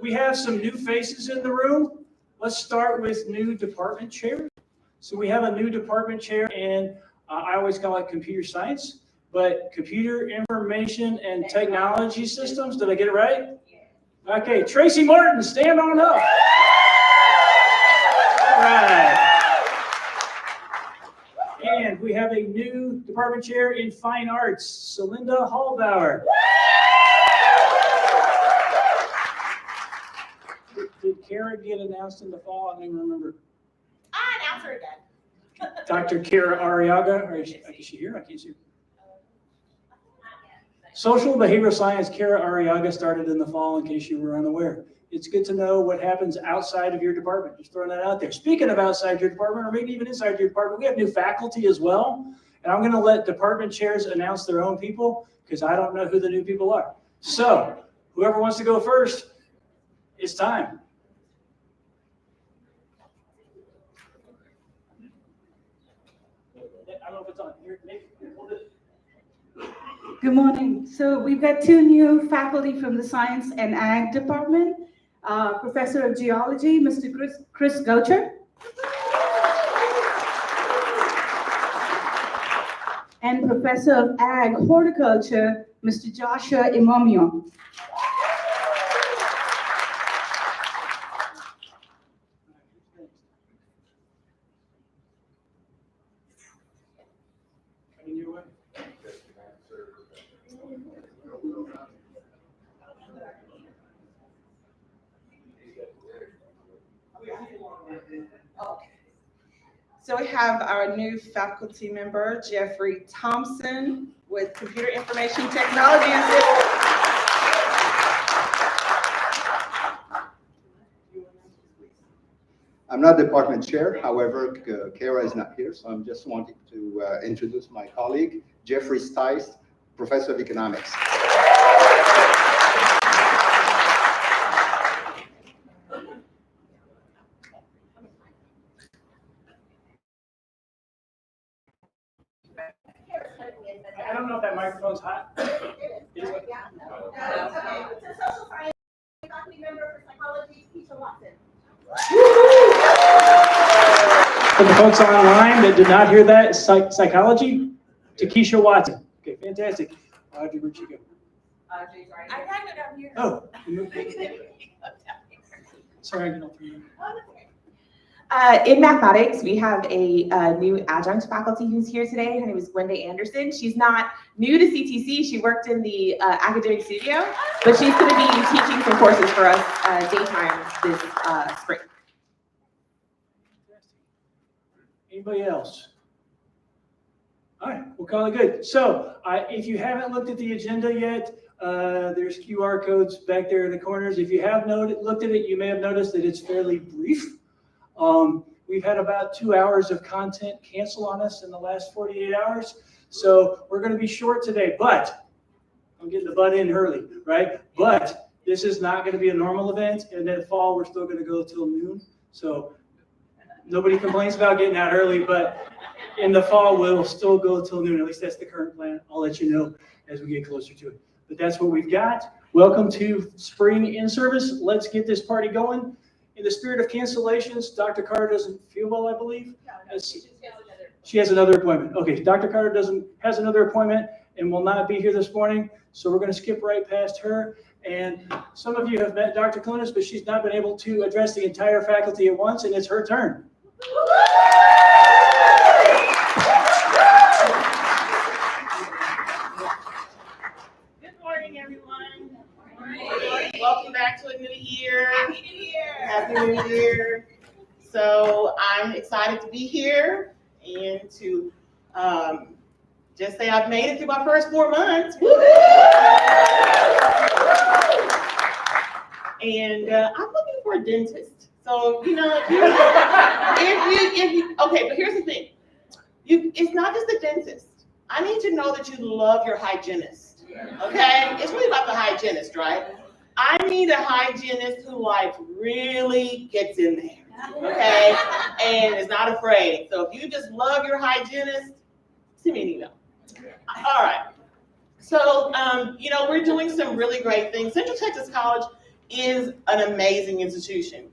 we have some new faces in the room. Let's start with new department chair. So we have a new department chair, and I always call it computer science, but computer information and technology systems. Did I get it right? Okay, Tracy Martin, stand on up. All right. And we have a new department chair in fine arts, Celinda Hallbauer. Did Kara get announced in the fall? I don't even remember. I announced her again. Dr. Kara Arriaga, or is she here? I can't see her. Social and behavioral science, Kara Arriaga started in the fall, in case you were unaware. It's good to know what happens outside of your department. Just throwing that out there. Speaking of outside your department, or maybe even inside your department, we have new faculty as well. And I'm going to let department chairs announce their own people, because I don't know who the new people are. So whoever wants to go first, it's time. I don't know if it's on here. Good morning. So we've got two new faculty from the Science and Ag Department. Professor of Geology, Mr. Chris Goucher. And Professor of Ag Horticulture, Mr. Joshua Imomio. So we have our new faculty member, Jeffrey Thompson, with Computer Information Technology and Systems. I'm not department chair, however, Kara is not here, so I'm just wanting to introduce my colleague, Jeffrey Stice, Professor of Economics. I don't know if that microphone's hot. Social science faculty member for psychology, Keisha Watson. For the folks online that did not hear that, psychology, to Keisha Watson. Okay, fantastic. Audrey, where'd she go? Audrey's right here. I had it down here. Oh, sorry, I didn't know. In mathematics, we have a new adjunct faculty who's here today. Her name is Gwenda Anderson. She's not new to CTC. She worked in the academic studio, but she's going to be teaching some courses for us daytime this spring. Anybody else? All right, we'll call it good. So if you haven't looked at the agenda yet, there's QR codes back there in the corners. If you have looked at it, you may have noticed that it's fairly brief. We've had about 2 hours of content cancel on us in the last 48 hours. So we're going to be short today, but I'm getting the butt in early, right? But this is not going to be a normal event. And in the fall, we're still going to go till noon. So nobody complains about getting out early, but in the fall, we'll still go till noon. At least that's the current plan. I'll let you know as we get closer to it. But that's what we've got. Welcome to Spring in Service. Let's get this party going. In the spirit of cancellations, Dr. Carter doesn't feel well, I believe. She has another appointment. Okay, Dr. Carter has another appointment and will not be here this morning. So we're going to skip right past her. And some of you have met Dr. Clunas, but she's not been able to address the entire faculty at once, and it's her turn. Good morning, everyone. Welcome back to a new year. Happy New Year. Happy New Year. So I'm excited to be here and to just say I've made it through my first 4 months. And I'm looking for a dentist. So, you know, okay, but here's the thing. It's not just a dentist. I need to know that you love your hygienist, okay? It's really about the hygienist, right? I need a hygienist who like really gets in there, okay? And is not afraid. So if you just love your hygienist, send me an email. All right. So, you know, we're doing some really great things. Central Texas College is an amazing institution.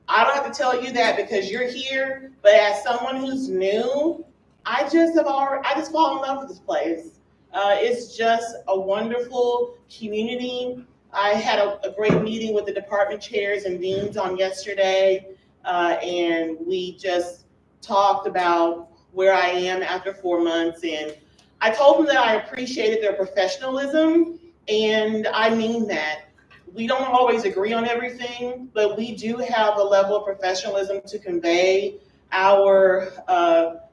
I don't have to tell you that because you're here, but as someone who's new, I just fall in love with this place. It's just a wonderful community. I had a great meeting with the department chairs and deans on yesterday, and we just talked about where I am after 4 months. And I told them that I appreciated their professionalism, and I mean that. We don't always agree on everything, but we do have a level of professionalism to convey our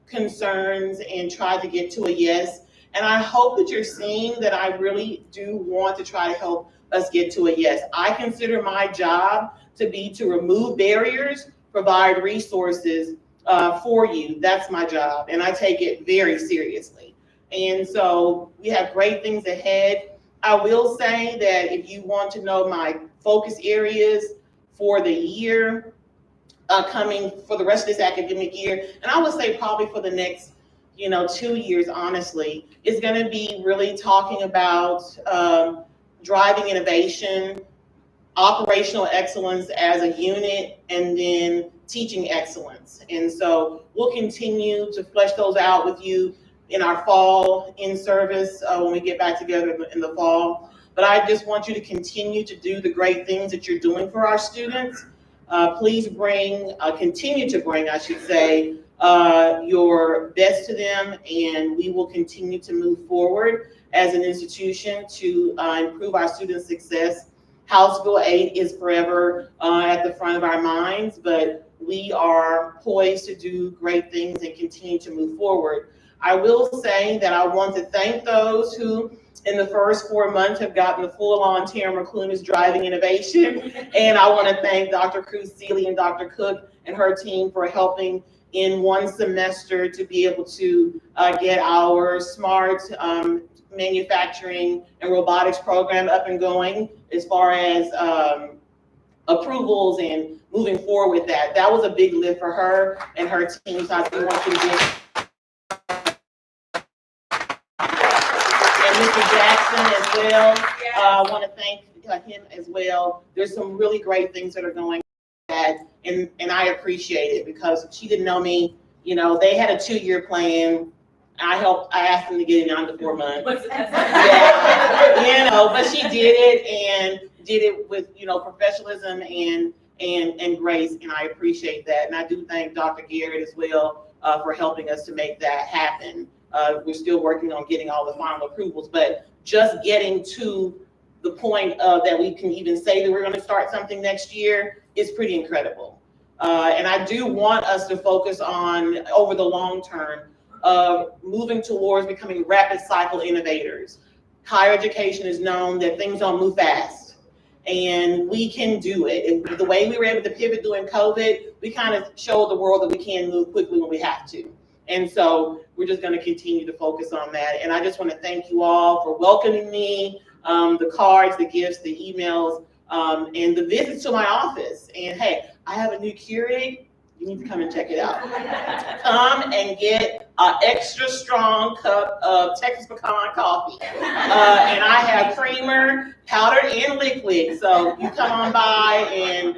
concerns and try to get to a yes. And I hope that you're seeing that I really do want to try to help us get to a yes. I consider my job to be to remove barriers, provide resources for you. That's my job, and I take it very seriously. And so we have great things ahead. I will say that if you want to know my focus areas for the year, coming for the rest of this academic year, and I would say probably for the next 2 years, honestly, is going to be really talking about driving innovation, operational excellence as a unit, and then teaching excellence. And so we'll continue to flesh those out with you in our fall in-service when we get back together in the fall. But I just want you to continue to do the great things that you're doing for our students. Please continue to bring, I should say, your best to them, and we will continue to move forward as an institution to improve our students' success. House Bill 8 is forever at the front of our minds, but we are poised to do great things and continue to move forward. I will say that I want to thank those who in the first 4 months have gotten the full-on Tamara Clunas driving innovation. And I want to thank Dr. Cruz Seeley and Dr. Cook and her team for helping in one semester to be able to get our smart manufacturing and robotics program up and going as far as approvals and moving forward with that. That was a big lift for her and her team. So I do want you to give. And Mr. Jackson as well. I want to thank him as well. There's some really great things that are going on, and I appreciate it because she didn't know me. They had a 2-year plan. I asked them to get it down to 4 months. Yeah, but she did it and did it with, professionalism and grace, and I appreciate that. And I do thank Dr. Garrett as well for helping us to make that happen. We're still working on getting all the final approvals, but just getting to the point that we can even say that we're going to start something next year is pretty incredible. And I do want us to focus on, over the long term, moving towards becoming rapid cycle innovators. Higher education is known that things don't move fast, and we can do it. And the way we were able to pivot during COVID, we kind of showed the world that we can move quickly when we have to. And so we're just going to continue to focus on that. And I just want to thank you all for welcoming me, the cards, the gifts, the emails, and the visits to my office. And hey, I have a new Keurig. You need to come and check it out. Come and get an extra strong cup of Texas pecan coffee. And I have creamer, powdered and liquid. So you come on by and,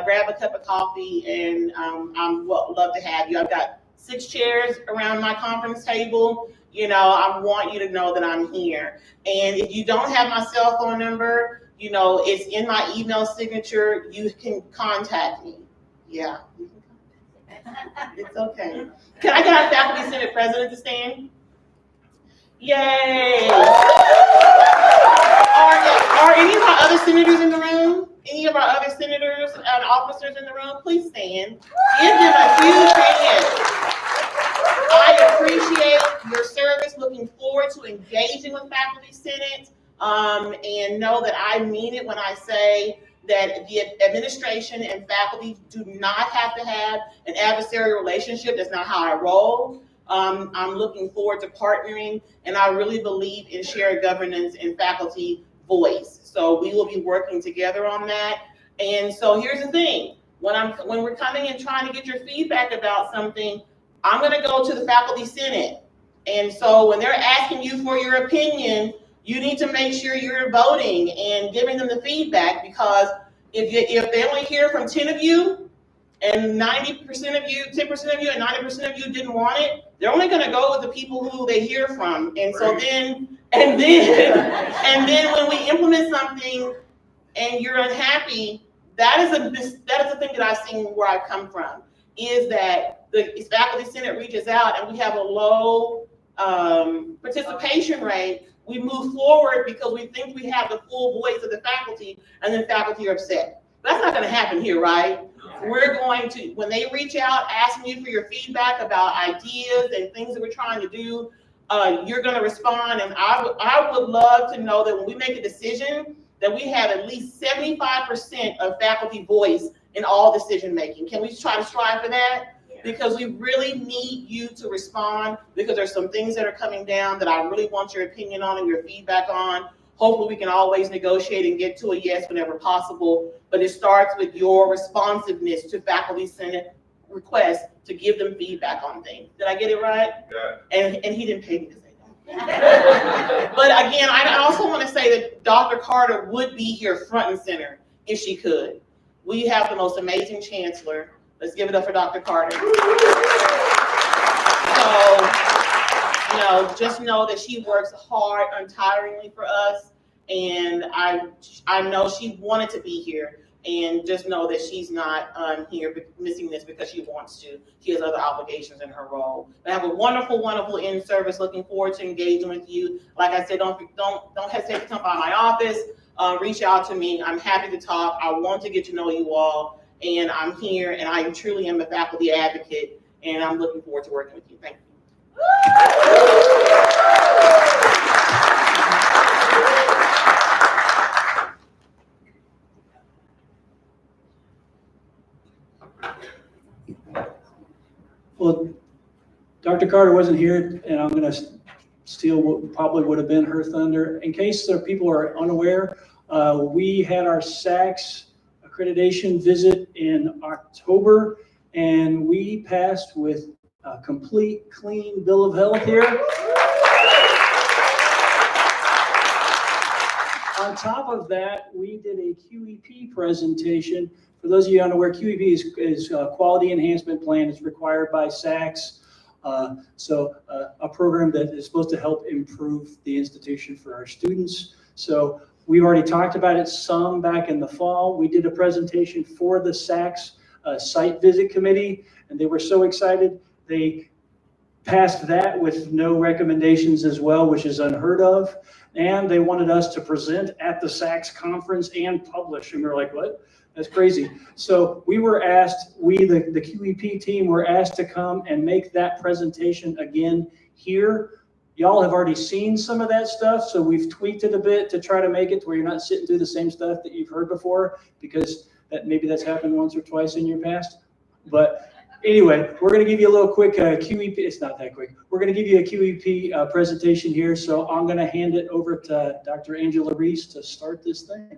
grab a cup of coffee, and I'm love to have you. I've got 6 chairs around my conference table. I want you to know that I'm here. And if you don't have my cell phone number, it's in my email signature. You can contact me. Yeah. It's okay. Can I get our Faculty Senate President to stand? Yay! Are any of our other senators in the room? Any of our other senators and officers in the room? Please stand. Give them a huge hand. I appreciate your service. Looking forward to engaging with Faculty Senate, and know that I mean it when I say that the administration and faculty do not have to have an adversarial relationship. That's not how I roll. I'm looking forward to partnering, and I really believe in shared governance and faculty voice. So we will be working together on that. And so here's the thing: when we're coming and trying to get your feedback about something, I'm going to go to the Faculty Senate. And so when they're asking you for your opinion, You need to make sure you're voting and giving them the feedback, because if they only hear from 10 of you and 90% of you, 10% of you and 90% of you didn't want it, they're only gonna go with the people who they hear from. And so then when we implement something and you're unhappy, that is a thing that I've seen where I've come from, is that the faculty senate reaches out and we have a low participation rate. We move forward because we think we have the full voice of the faculty, and then faculty are upset. That's not gonna happen here, right? We're going to, when they reach out asking you for your feedback about ideas and things that we're trying to do, you're gonna respond. And I would love to know that when we make a decision, that we have at least 75% of faculty voice in all decision making. Can we try to strive for that? Because we really need you to respond, because there's some things that are coming down that I really want your opinion on and your feedback on. Hopefully we can always negotiate and get to a yes whenever possible, but it starts with your responsiveness to Faculty Senate requests to give them feedback on things. Did I get it right? Yeah. And he didn't pay me to say that. But again, I also want to say that Dr. Carter would be here front and center if she could. We have the most amazing chancellor. Let's give it up for Dr. Carter. So, just know that she works hard, untiringly for us, and I know she wanted to be here, and just know that she's not here missing this because she wants to. She has other obligations in her role. But have a wonderful, wonderful in-service. Looking forward to engaging with you. Like I said, don't hesitate to come by my office. Reach out to me. I'm happy to talk. I want to get to know you all. And I'm here, and I truly am a faculty advocate, and I'm looking forward to working with you. Thank you. Well, Dr. Carter wasn't here, and I'm going to steal what probably would have been her thunder. In case people are unaware, we had our SACS accreditation visit in October, and we passed with a complete, clean bill of health here. On top of that, we did a QEP presentation. For those of you unaware, QEP is a quality enhancement plan. It's required by SACS. So a program that is supposed to help improve the institution for our students. So we've already talked about it some back in the fall. We did a presentation for the SACS site visit committee, and they were so excited. They passed that with no recommendations as well, which is unheard of. And they wanted us to present at the SACS conference and publish. And we were like, what? That's crazy. So we were asked, the QEP team were asked to come and make that presentation again here. Y'all have already seen some of that stuff, so we've tweaked it a bit to try to make it to where you're not sitting through the same stuff that you've heard before, because maybe that's happened once or twice in your past. But anyway, we're going to give you a little quick QEP. It's not that quick. We're going to give you a QEP presentation here, so I'm going to hand it over to Dr. Angela Reese to start this thing.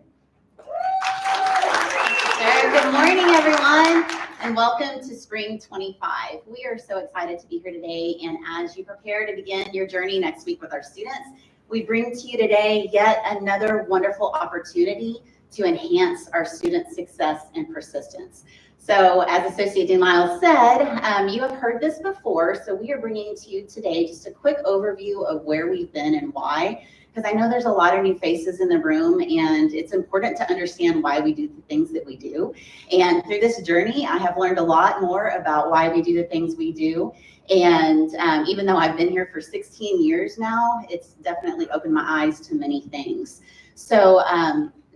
Good morning, everyone, and welcome to Spring 25. We are so excited to be here today, and as you prepare to begin your journey next week with our students, we bring to you today yet another wonderful opportunity to enhance our student success and persistence. So as Associate Dean Lyles said, you have heard this before, so we are bringing to you today just a quick overview of where we've been and why, because I know there's a lot of new faces in the room, and it's important to understand why we do the things that we do. And through this journey, I have learned a lot more about why we do the things we do. And even though I've been here for 16 years now, it's definitely opened my eyes to many things. So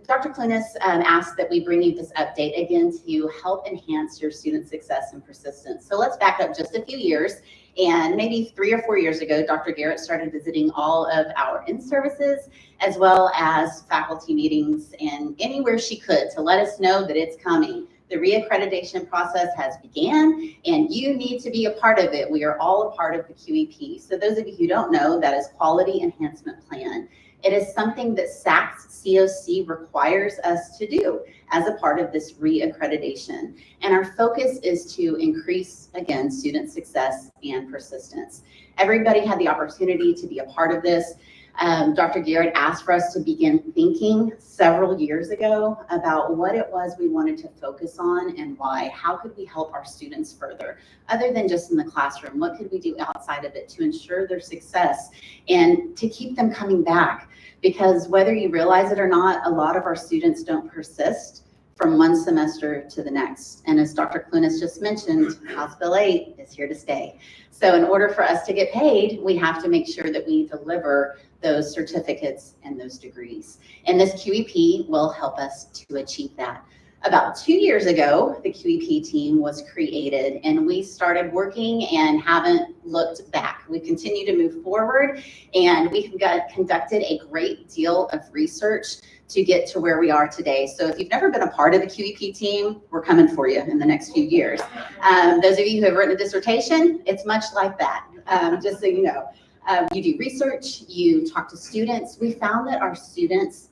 Dr. Clunas asked that we bring you this update again to help enhance your student success and persistence. So let's back up just a few years. And maybe 3 or 4 years ago, Dr. Garrett started visiting all of our in-services, as well as faculty meetings and anywhere she could to let us know that it's coming. The reaccreditation process has began, and you need to be a part of it. We are all a part of the QEP. So those of you who don't know, that is Quality Enhancement Plan. It is something that SACS COC requires us to do as a part of this reaccreditation. And our focus is to increase, again, student success and persistence. Everybody had the opportunity to be a part of this. Dr. Garrett asked for us to begin thinking several years ago about what it was we wanted to focus on and why. How could we help our students further, other than just in the classroom? What could we do outside of it to ensure their success and to keep them coming back? Because whether you realize it or not, a lot of our students don't persist from one semester to the next. And as Dr. Clunas just mentioned, House Bill 8 is here to stay. So in order for us to get paid, we have to make sure that we deliver those certificates and those degrees. And this QEP will help us to achieve that. About 2 years ago, the QEP team was created and we started working and haven't looked back. We continue to move forward and we've conducted a great deal of research to get to where we are today. So if you've never been a part of the QEP team, we're coming for you in the next few years. Those of you who have written a dissertation, it's much like that, just so you know. You do research, you talk to students. We found that our students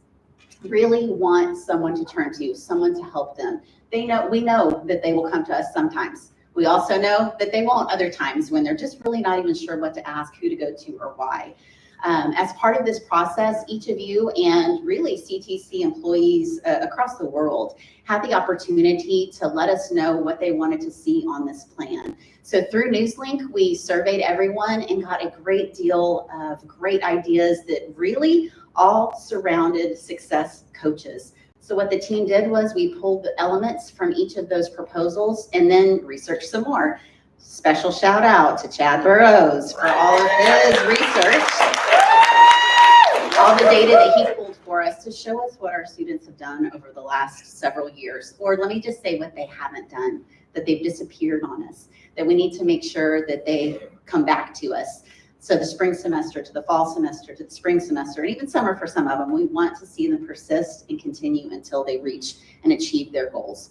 really want someone to turn to, someone to help them. We know that they will come to us sometimes. We also know that they won't other times when they're just really not even sure what to ask, who to go to, or why. As part of this process, each of you and really CTC employees across the world had the opportunity to let us know what they wanted to see on this plan. So through Newslink, we surveyed everyone and got a great deal of great ideas that really all surrounded success coaches. So what the team did was we pulled the elements from each of those proposals and then researched some more. Special shout out to Chad Burrows for all of his research, all the data that he pulled for us to show us what our students have done over the last several years. Or let me just say what they haven't done, that they've disappeared on us, that we need to make sure that they come back to us. So the spring semester to the fall semester to the spring semester, and even summer for some of them, we want to see them persist and continue until they reach and achieve their goals.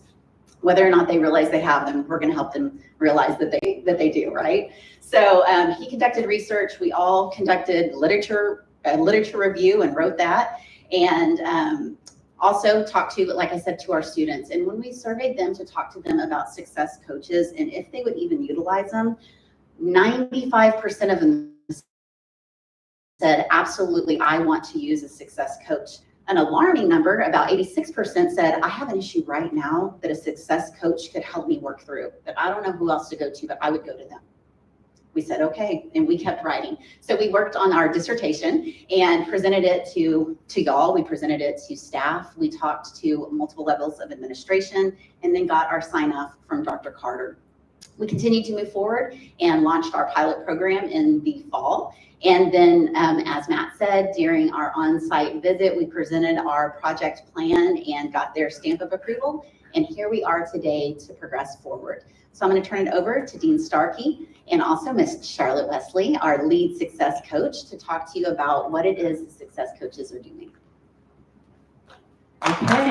Whether or not they realize they have them, we're going to help them realize that they do, right? So he conducted research. We all conducted literature review and wrote that, and also talked to, like I said, to our students. And when we surveyed them to talk to them about success coaches and if they would even utilize them, 95% of them said, absolutely, I want to use a success coach. An alarming number, about 86% said, I have an issue right now that a success coach could help me work through, that I don't know who else to go to, but I would go to them. We said, okay, and we kept writing. So we worked on our dissertation and presented it to y'all. We presented it to staff. We talked to multiple levels of administration and then got our sign off from Dr. Carter. We continued to move forward and launched our pilot program in the fall. And then, as Matt said, during our on-site visit, we presented our project plan and got their stamp of approval. And here we are today to progress forward. So I'm going to turn it over to Dean Starkey and also Miss Charlotte Wesley, our lead success coach, to talk to you about what it is the success coaches are doing. Okay.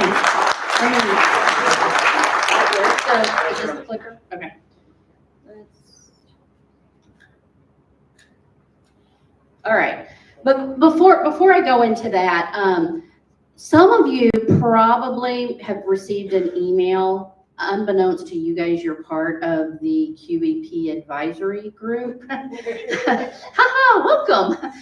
Is this the clicker? Okay. All right, but before I go into that, some of you probably have received an email, unbeknownst to you guys, you're part of the QEP advisory group. Haha, welcome.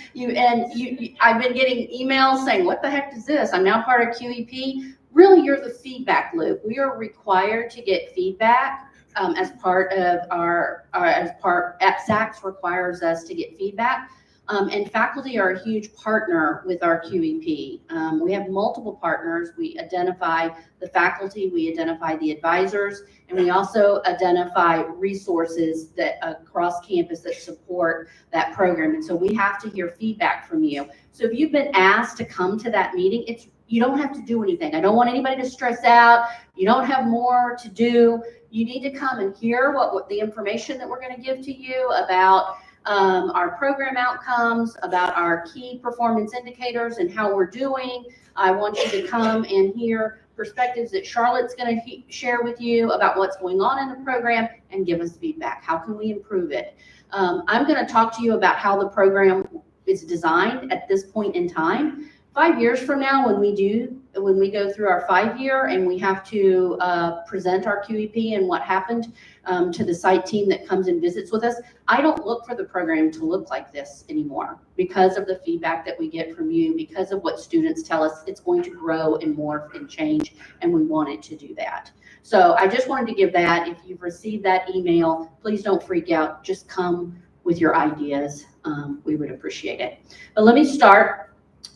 I've been getting emails saying, what the heck is this? I'm now part of QEP. Really, you're the feedback loop. We are required to get feedback as part of SACS requires us to get feedback. And faculty are a huge partner with our QEP. We have multiple partners. We identify the faculty, we identify the advisors, and we also identify resources that across campus that support that program. And so we have to hear feedback from you. So if you've been asked to come to that meeting, you don't have to do anything. I don't want anybody to stress out. You don't have more to do. You need to come and hear what the information that we're going to give to you about our program outcomes, about our key performance indicators and how we're doing. I want you to come and hear perspectives that Charlotte's going to share with you about what's going on in the program and give us feedback. How can we improve it? I'm going to talk to you about how the program is designed at this point in time. 5 years from now, when we go through our 5-year and we have to present our QEP and what happened to the site team that comes and visits with us, I don't look for the program to look like this anymore because of the feedback that we get from you, because of what students tell us. It's going to grow and morph and change, and we want it to do that. So I just wanted to give that. If you've received that email, please don't freak out. Just come with your ideas. We would appreciate it. But let me start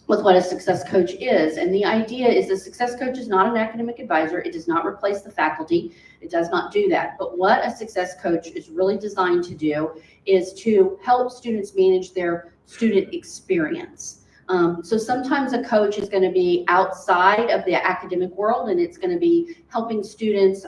with what a success coach is. And the idea is a success coach is not an academic advisor. It does not replace the faculty. It does not do that. But what a success coach is really designed to do is to help students manage their student experience. So sometimes a coach is going to be outside of the academic world, and it's going to be helping students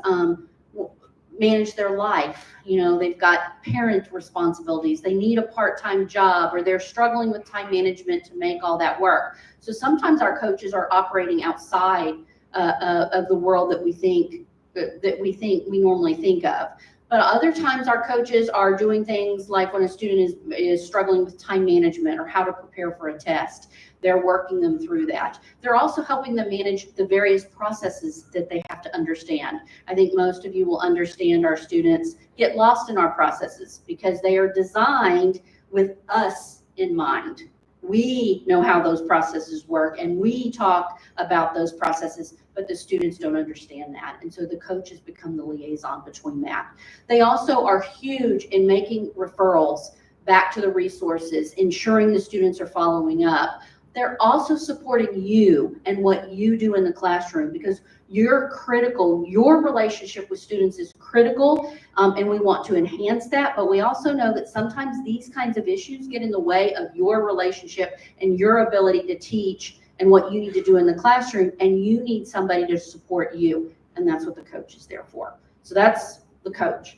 manage their life. You know, they've got parent responsibilities, they need a part-time job, or they're struggling with time management to make all that work. So sometimes our coaches are operating outside of the world that we think we normally think of. But other times our coaches are doing things like when a student is struggling with time management or how to prepare for a test. They're working them through that. They're also helping them manage the various processes that they have to understand. I think most of you will understand our students get lost in our processes because they are designed with us in mind. We know how those processes work and we talk about those processes, but the students don't understand that. And so the coaches become the liaison between that. They also are huge in making referrals back to the resources, ensuring the students are following up. They're also supporting you and what you do in the classroom because you're critical. Your relationship with students is critical, and we want to enhance that. But we also know that sometimes these kinds of issues get in the way of your relationship and your ability to teach and what you need to do in the classroom, and you need somebody to support you, and that's what the coach is there for. So that's the coach.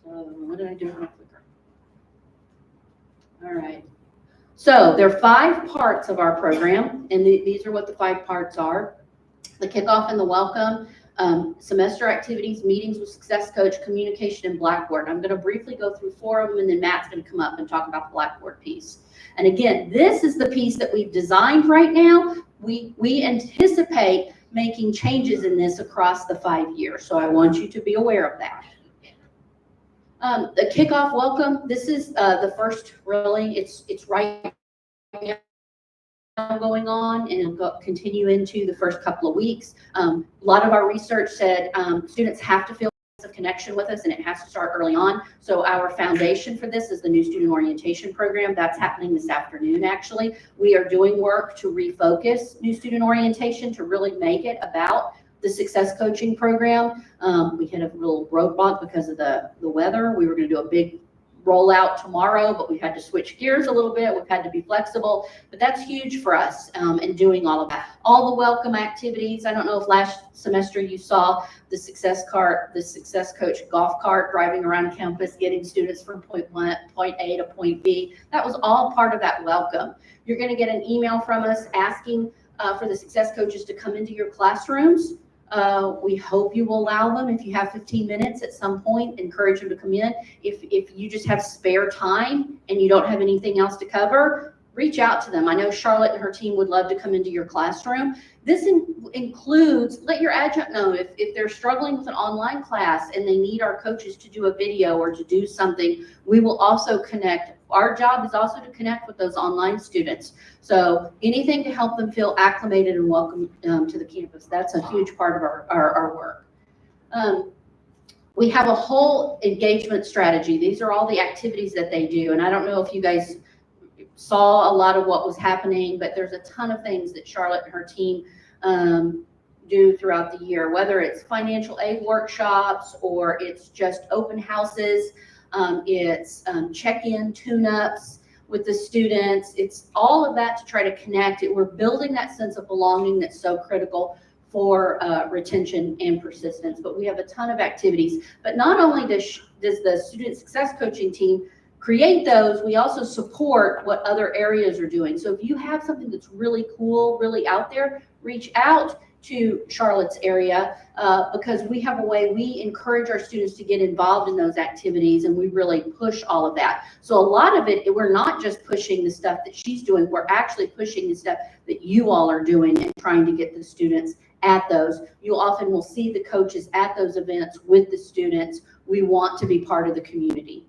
So what did I do with my clicker? All right. So there are 5 parts of our program, and these are what the 5 parts are. The kickoff and the welcome, semester activities, meetings with success coach, communication, and Blackboard. I'm going to briefly go through 4 of them, and then Matt's going to come up and talk about the Blackboard piece. And again, this is the piece that we've designed right now. We anticipate making changes in this across the 5 years, so I want you to be aware of that. The kickoff welcome, this is the first really, it's right now going on, and it'll continue into the first couple of weeks. A lot of our research said students have to feel a sense of connection with us, and it has to start early on. So our foundation for this is the new student orientation program. That's happening this afternoon, actually. We are doing work to refocus new student orientation to really make it about the success coaching program. We hit a little roadblock because of the weather. We were going to do a big rollout tomorrow, but we had to switch gears a little bit. We've had to be flexible, but that's huge for us in doing all of that. All the welcome activities. I don't know if last semester you saw the success coach golf cart driving around campus, getting students from point A to point B. That was all part of that welcome. You're going to get an email from us asking for the success coaches to come into your classrooms. We hope you will allow them. If you have 15 minutes at some point, encourage them to come in. If you just have spare time and you don't have anything else to cover, reach out to them. I know Charlotte and her team would love to come into your classroom. This includes, let your adjunct know if they're struggling with an online class and they need our coaches to do a video or to do something, we will also connect. Our job is also to connect with those online students. So anything to help them feel acclimated and welcome to the campus. That's a huge part of our work. We have a whole engagement strategy. These are all the activities that they do. And I don't know if you guys saw a lot of what was happening, but there's a ton of things that Charlotte and her team do throughout the year, whether it's financial aid workshops or it's just open houses. It's check-in tune-ups with the students. It's all of that to try to connect it. We're building that sense of belonging that's so critical for retention and persistence. But we have a ton of activities. But not only does the student success coaching team create those, we also support what other areas are doing. So if you have something that's really cool, really out there, reach out to Charlotte's area because we have a way, we encourage our students to get involved in those activities, and we really push all of that. So a lot of it, we're not just pushing the stuff that she's doing, we're actually pushing the stuff that you all are doing and trying to get the students at those. You often will see the coaches at those events with the students. We want to be part of the community.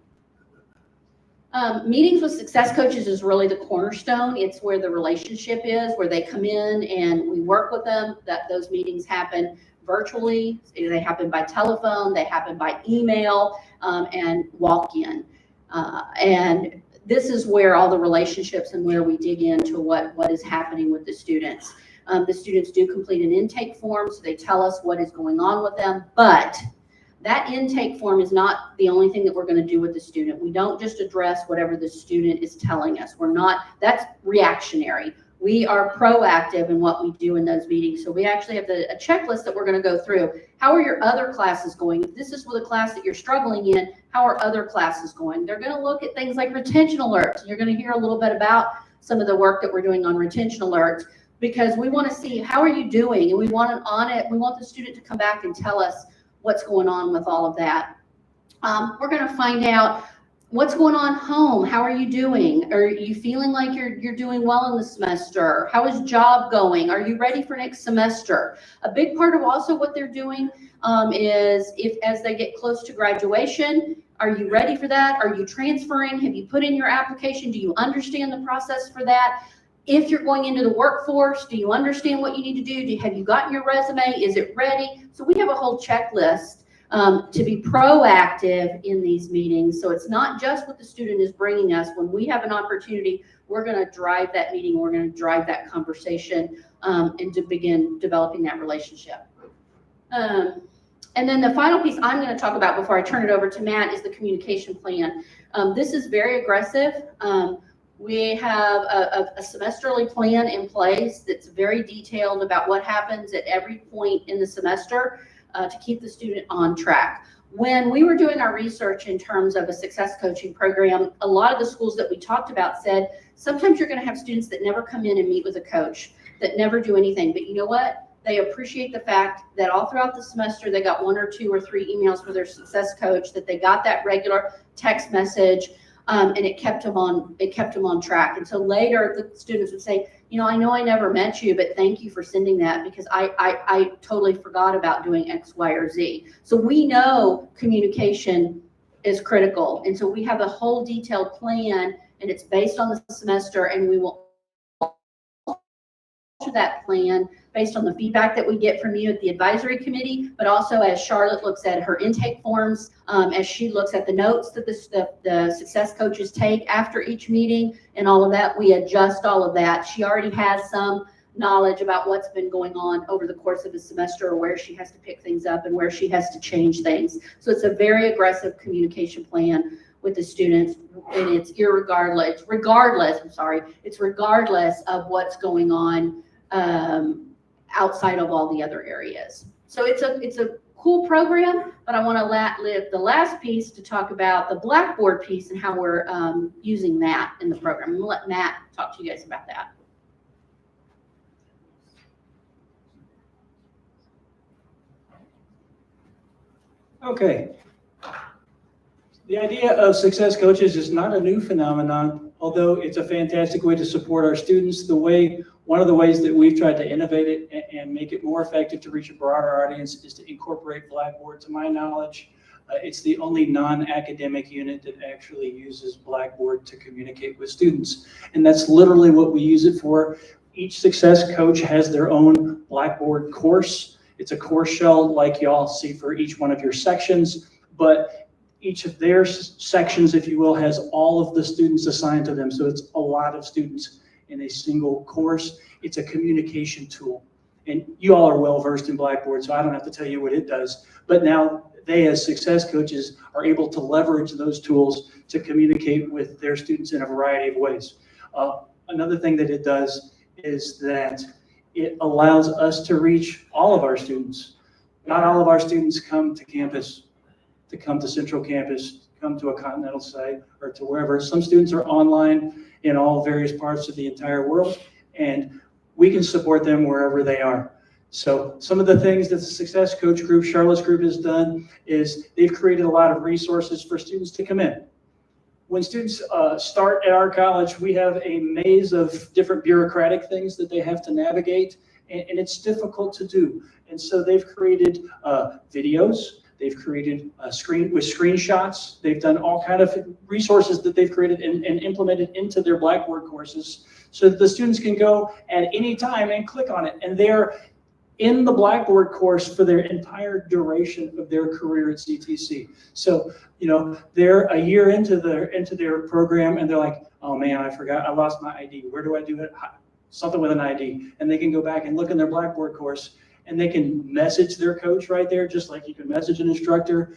Meetings with success coaches is really the cornerstone. It's where the relationship is, where they come in and we work with them. That those meetings happen virtually, they happen by telephone, they happen by email, and walk-in. And this is where all the relationships and where we dig into what is happening with the students. The students do complete an intake form, so they tell us what is going on with them, but that intake form is not the only thing that we're going to do with the student. We don't just address whatever the student is telling us. We're not, that's reactionary. We are proactive in what we do in those meetings. So we actually have a checklist that we're going to go through. How are your other classes going? If this is the class that you're struggling in, how are other classes going? They're going to look at things like retention alerts. You're going to hear a little bit about some of the work that we're doing on retention alerts, because we want to see how are you doing, and we want an audit. We want the student to come back and tell us what's going on with all of that. We're going to find out what's going on home. How are you doing? Are you feeling like you're doing well in the semester? How is job going? Are you ready for next semester? A big part of also what they're doing is as they get close to graduation, are you ready for that? Are you transferring? Have you put in your application? Do you understand the process for that? If you're going into the workforce, do you understand what you need to do? Have you gotten your resume? Is it ready? So we have a whole checklist to be proactive in these meetings. So it's not just what the student is bringing us. When we have an opportunity, we're going to drive that meeting. We're going to drive that conversation and to begin developing that relationship. And then the final piece I'm going to talk about before I turn it over to Matt is the communication plan. This is very aggressive. We have a semesterly plan in place that's very detailed about what happens at every point in the semester to keep the student on track. When we were doing our research in terms of a success coaching program, a lot of the schools that we talked about said, sometimes you're going to have students that never come in and meet with a coach, that never do anything. But you know what? They appreciate the fact that all throughout the semester, they got 1 or 2 or 3 emails from their success coach, that they got that regular text message. And it kept them on track. And so later the students would say, you know I never met you, but thank you for sending that, because I totally forgot about doing X, Y, or Z. So we know communication is critical. And so we have a whole detailed plan, and it's based on the semester, and we will alter that plan based on the feedback that we get from you at the advisory committee, but also as Charlotte looks at her intake forms, as she looks at the notes that the success coaches take after each meeting and all of that, we adjust all of that. She already has some knowledge about what's been going on over the course of the semester, or where she has to pick things up and where she has to change things. So it's a very aggressive communication plan with the students, and it's regardless of what's going on outside of all the other areas. So it's a cool program, but I want to leave the last piece to talk about the Blackboard piece and how we're using that in the program. I'm going to let Matt talk to you guys about that. Okay. The idea of success coaches is not a new phenomenon, although it's a fantastic way to support our students. One of the ways that we've tried to innovate it and make it more effective to reach a broader audience is to incorporate Blackboard. To my knowledge, it's the only non-academic unit that actually uses Blackboard to communicate with students. And that's literally what we use it for. Each success coach has their own Blackboard course. It's a course shell like y'all see for each one of your sections, but each of their sections, if you will, has all of the students assigned to them. So it's a lot of students in a single course. It's a communication tool. And you all are well versed in Blackboard, so I don't have to tell you what it does. But now they, as success coaches, are able to leverage those tools to communicate with their students in a variety of ways. Another thing that it does is that it allows us to reach all of our students. Not all of our students come to campus, to come to Central Campus, come to a Continental site, or to wherever. Some students are online in all various parts of the entire world, and we can support them wherever they are. So some of the things that the Success Coach Group, Charlotte's group has done is they've created a lot of resources for students to come in. When students start at our college, we have a maze of different bureaucratic things that they have to navigate, and it's difficult to do. And so they've created videos, they've created screenshots, they've done all kind of resources that they've created and implemented into their Blackboard courses so that the students can go at any time and click on it. And they're in the Blackboard course for their entire duration of their career at CTC. So, you know, they're a year into their program and they're like, oh man, I forgot, I lost my ID. Where do I do it? Something with an ID. And they can go back and look in their Blackboard course and they can message their coach right there, just like you can message an instructor.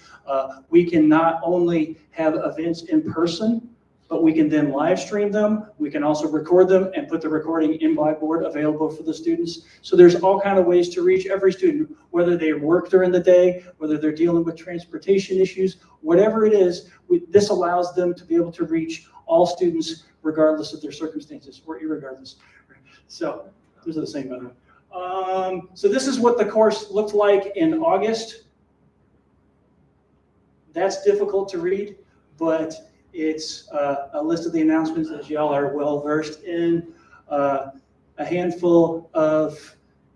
We can not only have events in person, but we can then live stream them. We can also record them and put the recording in Blackboard available for the students. So there's all kinds of ways to reach every student, whether they work during the day, whether they're dealing with transportation issues, whatever it is, this allows them to be able to reach all students regardless of their circumstances or irregardless. So those are the same, by the way. So this is what the course looked like in August. That's difficult to read, but it's a list of the announcements that y'all are well versed in, a handful of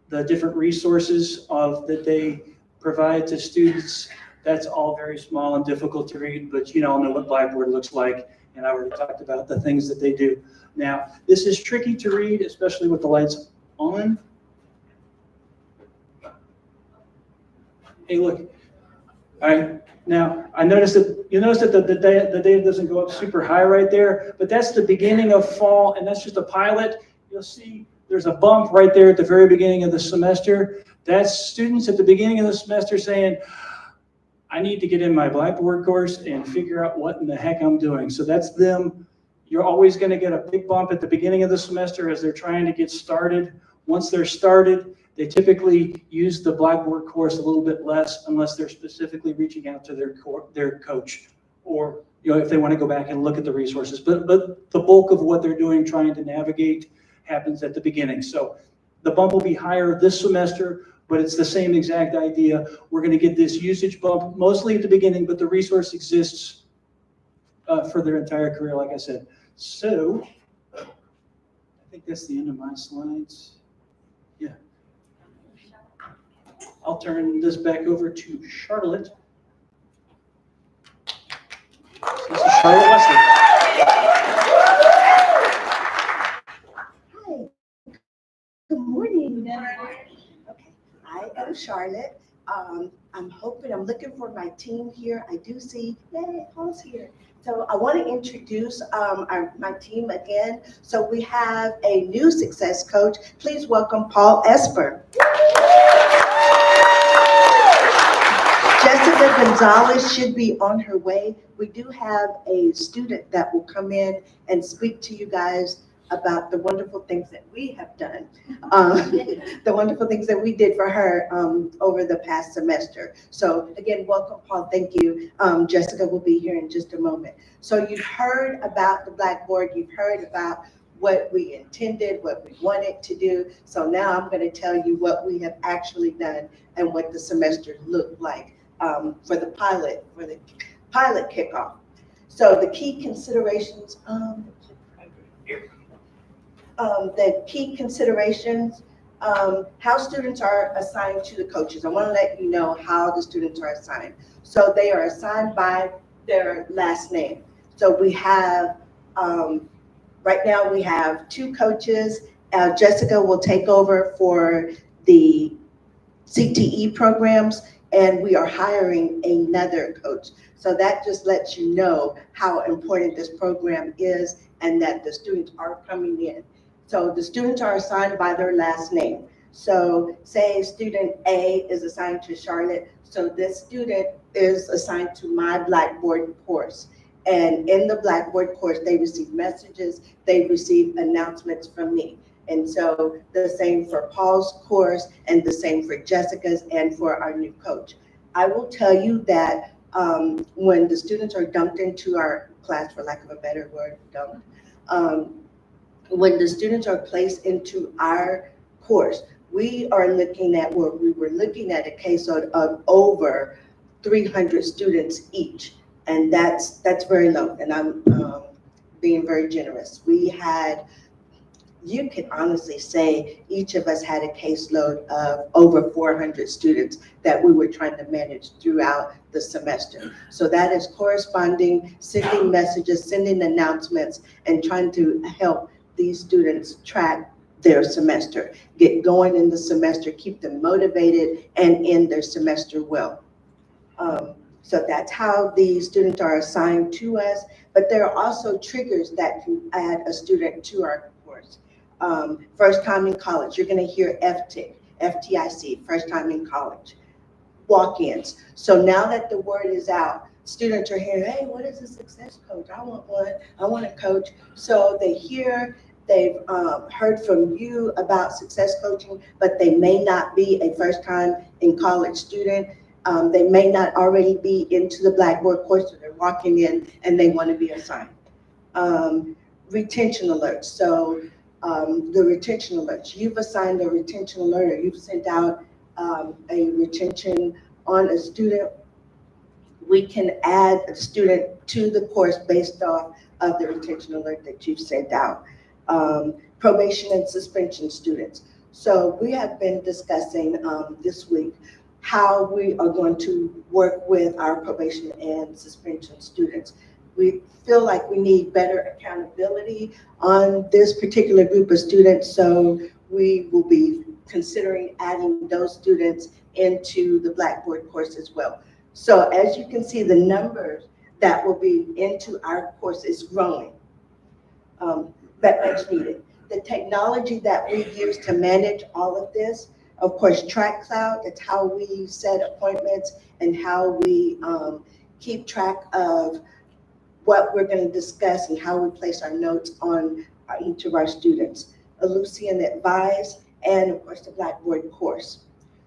the different resources that they provide to students. That's all very small and difficult to read, but you all know what Blackboard looks like, and I already talked about the things that they do. Now, this is tricky to read, especially with the lights on. Hey, look. All right. Now, you notice that the data doesn't go up super high right there, but that's the beginning of fall, and that's just a pilot. You'll see there's a bump right there at the very beginning of the semester. That's students at the beginning of the semester saying, I need to get in my Blackboard course and figure out what in the heck I'm doing. So that's them. You're always going to get a big bump at the beginning of the semester as they're trying to get started. Once they're started, they typically use the Blackboard course a little bit less unless they're specifically reaching out to their coach, or if they want to go back and look at the resources. But the bulk of what they're doing, trying to navigate, happens at the beginning. So the bump will be higher this semester, but it's the same exact idea. We're going to get this usage bump mostly at the beginning, but the resource exists for their entire career, like I said. So I think that's the end of my slides. Yeah. I'll turn this back over to Charlotte. This is Charlotte Wesley. Hi. Good morning. Okay, I am Charlotte. I'm looking for my team here. I do see, yay, Paul's here. So I want to introduce my team again. So we have a new success coach. Please welcome Paul Esper. Jessica Gonzalez should be on her way. We do have a student that will come in and speak to you guys about the wonderful things that we have done, the wonderful things that we did for her over the past semester. So again, welcome, Paul. Thank you. Jessica will be here in just a moment. So you've heard about the Blackboard. You've heard about what we intended, what we wanted to do. So now I'm going to tell you what we have actually done and what the semester looked like for the pilot kickoff. So the key considerations, how students are assigned to the coaches. I want to let you know how the students are assigned. So they are assigned by their last name. So we have, right now we have 2 coaches. Jessica will take over for the CTE programs, and we are hiring another coach. So that just lets you know how important this program is and that the students are coming in. So the students are assigned by their last name. So say student A is assigned to Charlotte. So this student is assigned to my Blackboard course. And in the Blackboard course, they receive messages, they receive announcements from me. And so the same for Paul's course and the same for Jessica's and for our new coach. I will tell you that when the students are dumped into our class, for lack of a better word, when the students are placed into our course, we were looking at a caseload of over 300 students each, and that's very low, and I'm being very generous. You could honestly say each of us had a caseload of over 400 students that we were trying to manage throughout the semester. So that is corresponding, sending messages, sending announcements, and trying to help these students track their semester, get going in the semester, keep them motivated, and end their semester well. So that's how the students are assigned to us, but there are also triggers that can add a student to our course. First time in college, you're gonna hear FTIC, FTIC, first time in college, walk-ins. So now that the word is out, students are hearing, hey, what is a success coach? I want one, I want a coach. So they've heard from you about success coaching, but they may not be a first time in college student. They may not already be into the Blackboard course, so they're walking in and they want to be assigned. Retention alerts. So the retention alerts, you've assigned a retention alert, or you've sent out a retention on a student. We can add a student to the course based off of the retention alert that you've sent out. Probation and suspension students. So we have been discussing this week how we are going to work with our probation and suspension students. We feel like we need better accountability on this particular group of students, so we will be considering adding those students into the Blackboard course as well. So as you can see, the numbers that will be into our course is growing. That much needed. The technology that we use to manage all of this, of course, TrackCloud, it's how we set appointments and how we keep track of what we're going to discuss and how we place our notes on each of our students. Ellucian Advise, and of course the Blackboard course.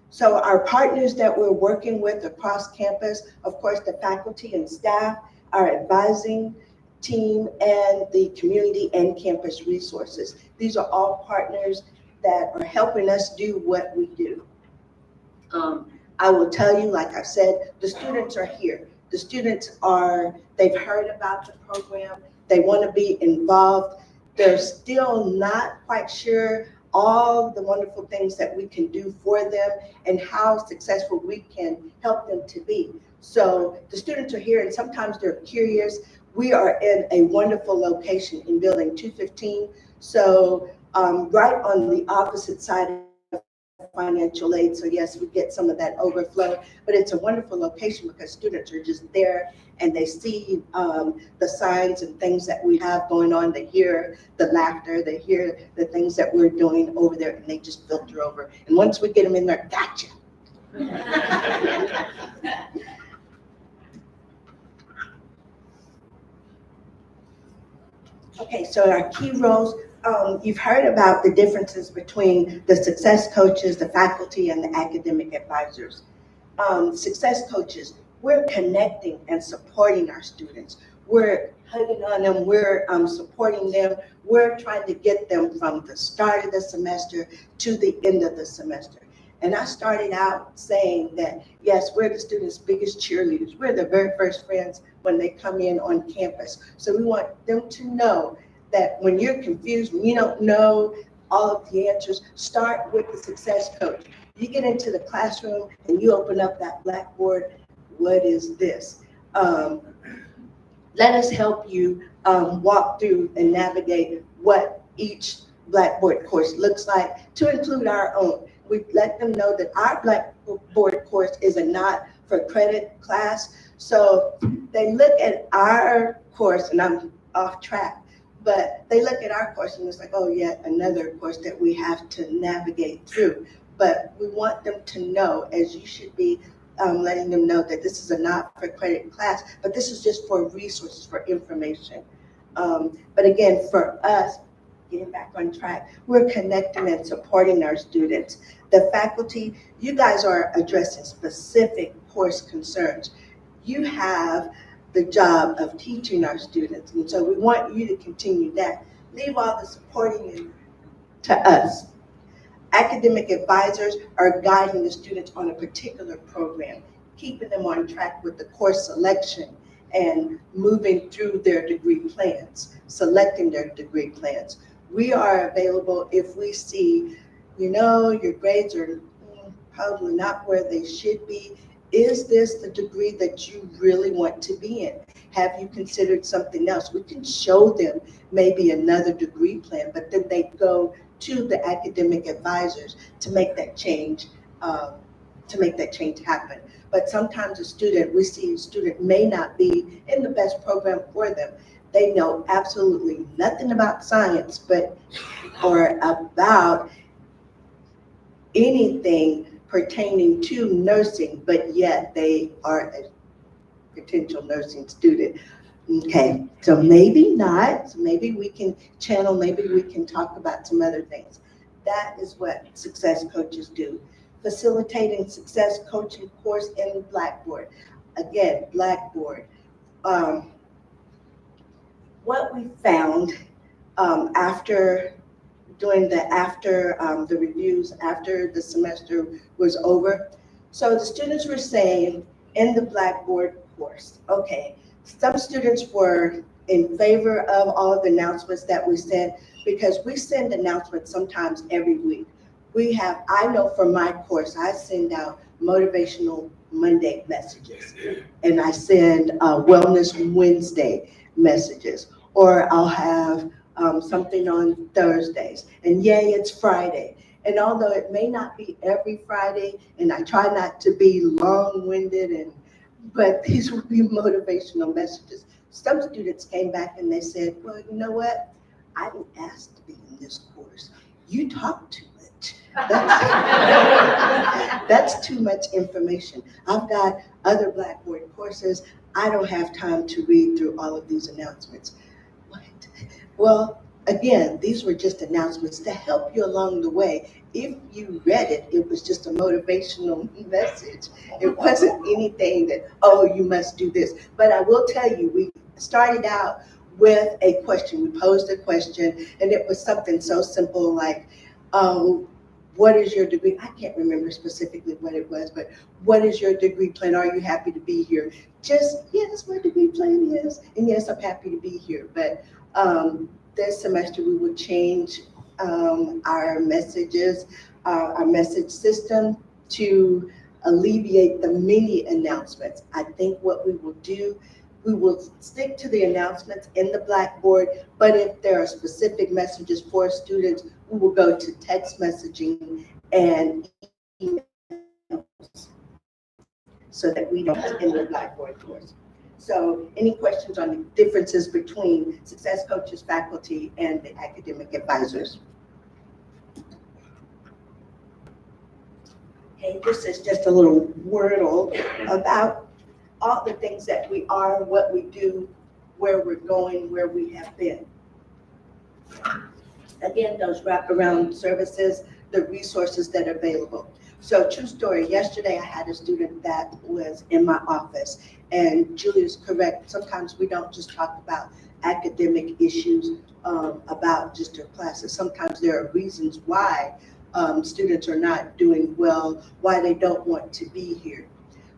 So our partners that we're working with across campus, of course the faculty and staff, our advising team, and the community and campus resources. These are all partners that are helping us do what we do. I will tell you, like I said, the students are here. The students they've heard about the program. They want to be involved. They're still not quite sure all the wonderful things that we can do for them and how successful we can help them to be. So the students are here, and sometimes they're curious. We are in a wonderful location in building 215. So right on the opposite side of financial aid. So yes, we get some of that overflow, but it's a wonderful location because students are just there and they see the signs and things that we have going on. They hear the laughter, they hear the things that we're doing over there, and they just filter over. And once we get them in there, gotcha. Okay, so our key roles, you've heard about the differences between the success coaches, the faculty, and the academic advisors. Success coaches, we're connecting and supporting our students. We're hugging on them, we're supporting them. We're trying to get them from the start of the semester to the end of the semester. And I started out saying that, yes, we're the students' biggest cheerleaders. We're the very first friends when they come in on campus. So we want them to know that when you're confused, when you don't know all of the answers, start with the success coach. You get into the classroom and you open up that Blackboard. What is this? Let us help you walk through and navigate what each Blackboard course looks like, to include our own. We let them know that our Blackboard course is a not for credit class. So they look at our course, and I'm off track, but they look at our course and it's like, oh, yet another course that we have to navigate through. But we want them to know, as you should be letting them know, that this is a not for credit class, but this is just for resources, for information. But again, for us, getting back on track, we're connecting and supporting our students. The faculty, you guys are addressing specific course concerns. You have the job of teaching our students, and so we want you to continue that. Leave all the supporting to us. Academic advisors are guiding the students on a particular program, keeping them on track with the course selection and moving through their degree plans, selecting their degree plans. We are available if we see, your grades are probably not where they should be. Is this the degree that you really want to be in? Have you considered something else? We can show them maybe another degree plan, but then they go to the academic advisors to make that change, happen. But sometimes we see a student may not be in the best program for them. They know absolutely nothing about science, or about anything pertaining to nursing, but yet they are a potential nursing student. Okay, so maybe not. So maybe we can channel, maybe we can talk about some other things. That is what success coaches do. Facilitating success coaching course in Blackboard. Again, Blackboard. What we found after the reviews, after the semester was over, so the students were saying in the Blackboard course, okay, some students were in favor of all of the announcements that we sent, because we send announcements sometimes every week. I know for my course, I send out motivational Monday messages, and I send Wellness Wednesday messages, or I'll have something on Thursdays, and yay, it's Friday. And although it may not be every Friday, and I try not to be long-winded, but these will be motivational messages. Some students came back and they said, well, you know what? I didn't ask to be in this course. You talk too much. That's too much information. I've got other Blackboard courses. I don't have time to read through all of these announcements. What? Well, again, these were just announcements to help you along the way. If you read it, it was just a motivational message. It wasn't anything that, oh, you must do this. But I will tell you, we started out with a question. We posed a question, and it was something so simple like, what is your degree? I can't remember specifically what it was, but what is your degree plan? Are you happy to be here? Just, yes, my degree plan is, and yes, I'm happy to be here. But this semester we will change our messages, our message system to alleviate the mini announcements. I think what we will do, we will stick to the announcements in the Blackboard, but if there are specific messages for students, we will go to text messaging and emails so that we don't in the Blackboard course. So any questions on the differences between success coaches, faculty, and the academic advisors? Okay, this is just a little wordle about all the things that we are, what we do, where we're going, where we have been. Again, those wraparound services, the resources that are available. So true story, yesterday I had a student that was in my office, and Julia's correct. Sometimes we don't just talk about academic issues about just their classes. Sometimes there are reasons why students are not doing well, why they don't want to be here.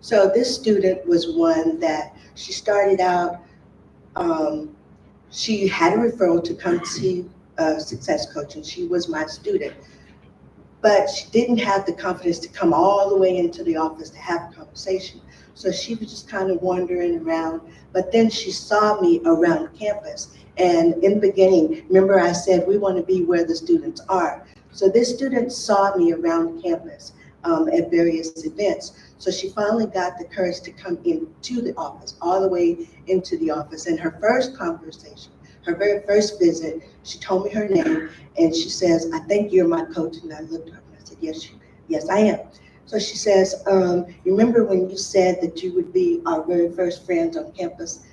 So this student was one that she started out, she had a referral to come see success coach, and she was my student. But she didn't have the confidence to come all the way into the office to have a conversation. So she was just kind of wandering around. But then she saw me around campus. And in the beginning, remember I said we want to be where the students are. So this student saw me around campus at various events. So she finally got the courage to come into the office, all the way into the office. And her first conversation, her very first visit, she told me her name, and she says, I think you're my coach. And I looked at her and I said, yes, I am. So she says, you remember when you said that you would be our very first friends on campus?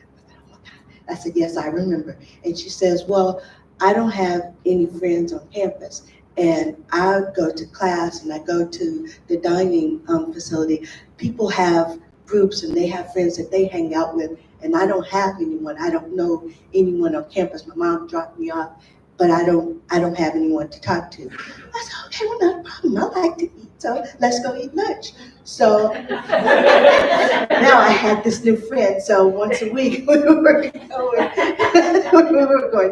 I said, yes, I remember. And she says, well, I don't have any friends on campus. And I go to class and I go to the dining facility. People have groups and they have friends that they hang out with, and I don't have anyone. I don't know anyone on campus. My mom dropped me off but I don't have anyone to talk to. I said, okay, well, not a problem. I like to eat, so let's go eat lunch. So now I had this new friend, so once a week we were going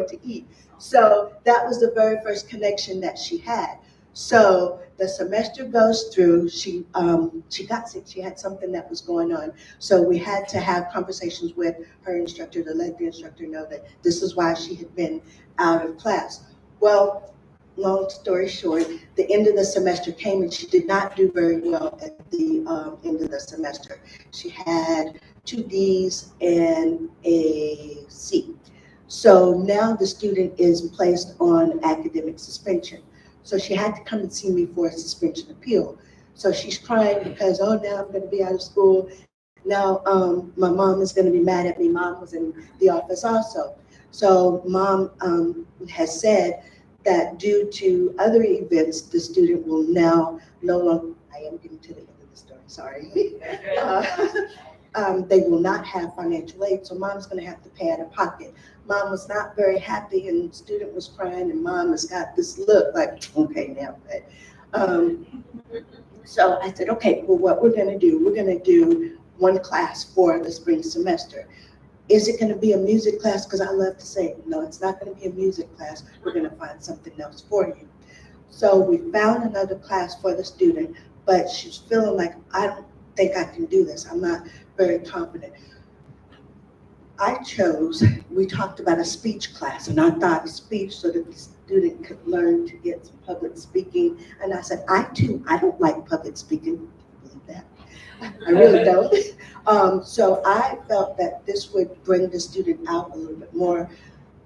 to eat. So that was the very first connection that she had. So the semester goes through, she got sick, she had something that was going on. So we had to have conversations with her instructor to let the instructor know that this is why she had been out of class. Well, long story short, the end of the semester came and she did not do very well at the end of the semester. She had 2 Ds and a C. So now the student is placed on academic suspension. So she had to come and see me for a suspension appeal. So she's crying because, oh, now I'm going to be out of school. Now my mom is going to be mad at me. Mom was in the office also. So mom has said that due to other events, the student will now no longer, I am getting to the end of the story, sorry. They will not have financial aid, so mom's going to have to pay out of pocket. Mom was not very happy and the student was crying and mom has got this look like, okay now, but, so I said, okay, well, what we're going to do 1 class for the spring semester. Is it going to be a music class? Because I love to sing. No, it's not going to be a music class. We're going to find something else for you. So we found another class for the student, but she's feeling like, I don't think I can do this. I'm not very confident. We talked about a speech class, and I thought a speech so that the student could learn to get some public speaking. And I said, I don't like public speaking. Believe that. I really don't. So I felt that this would bring the student out a little bit more.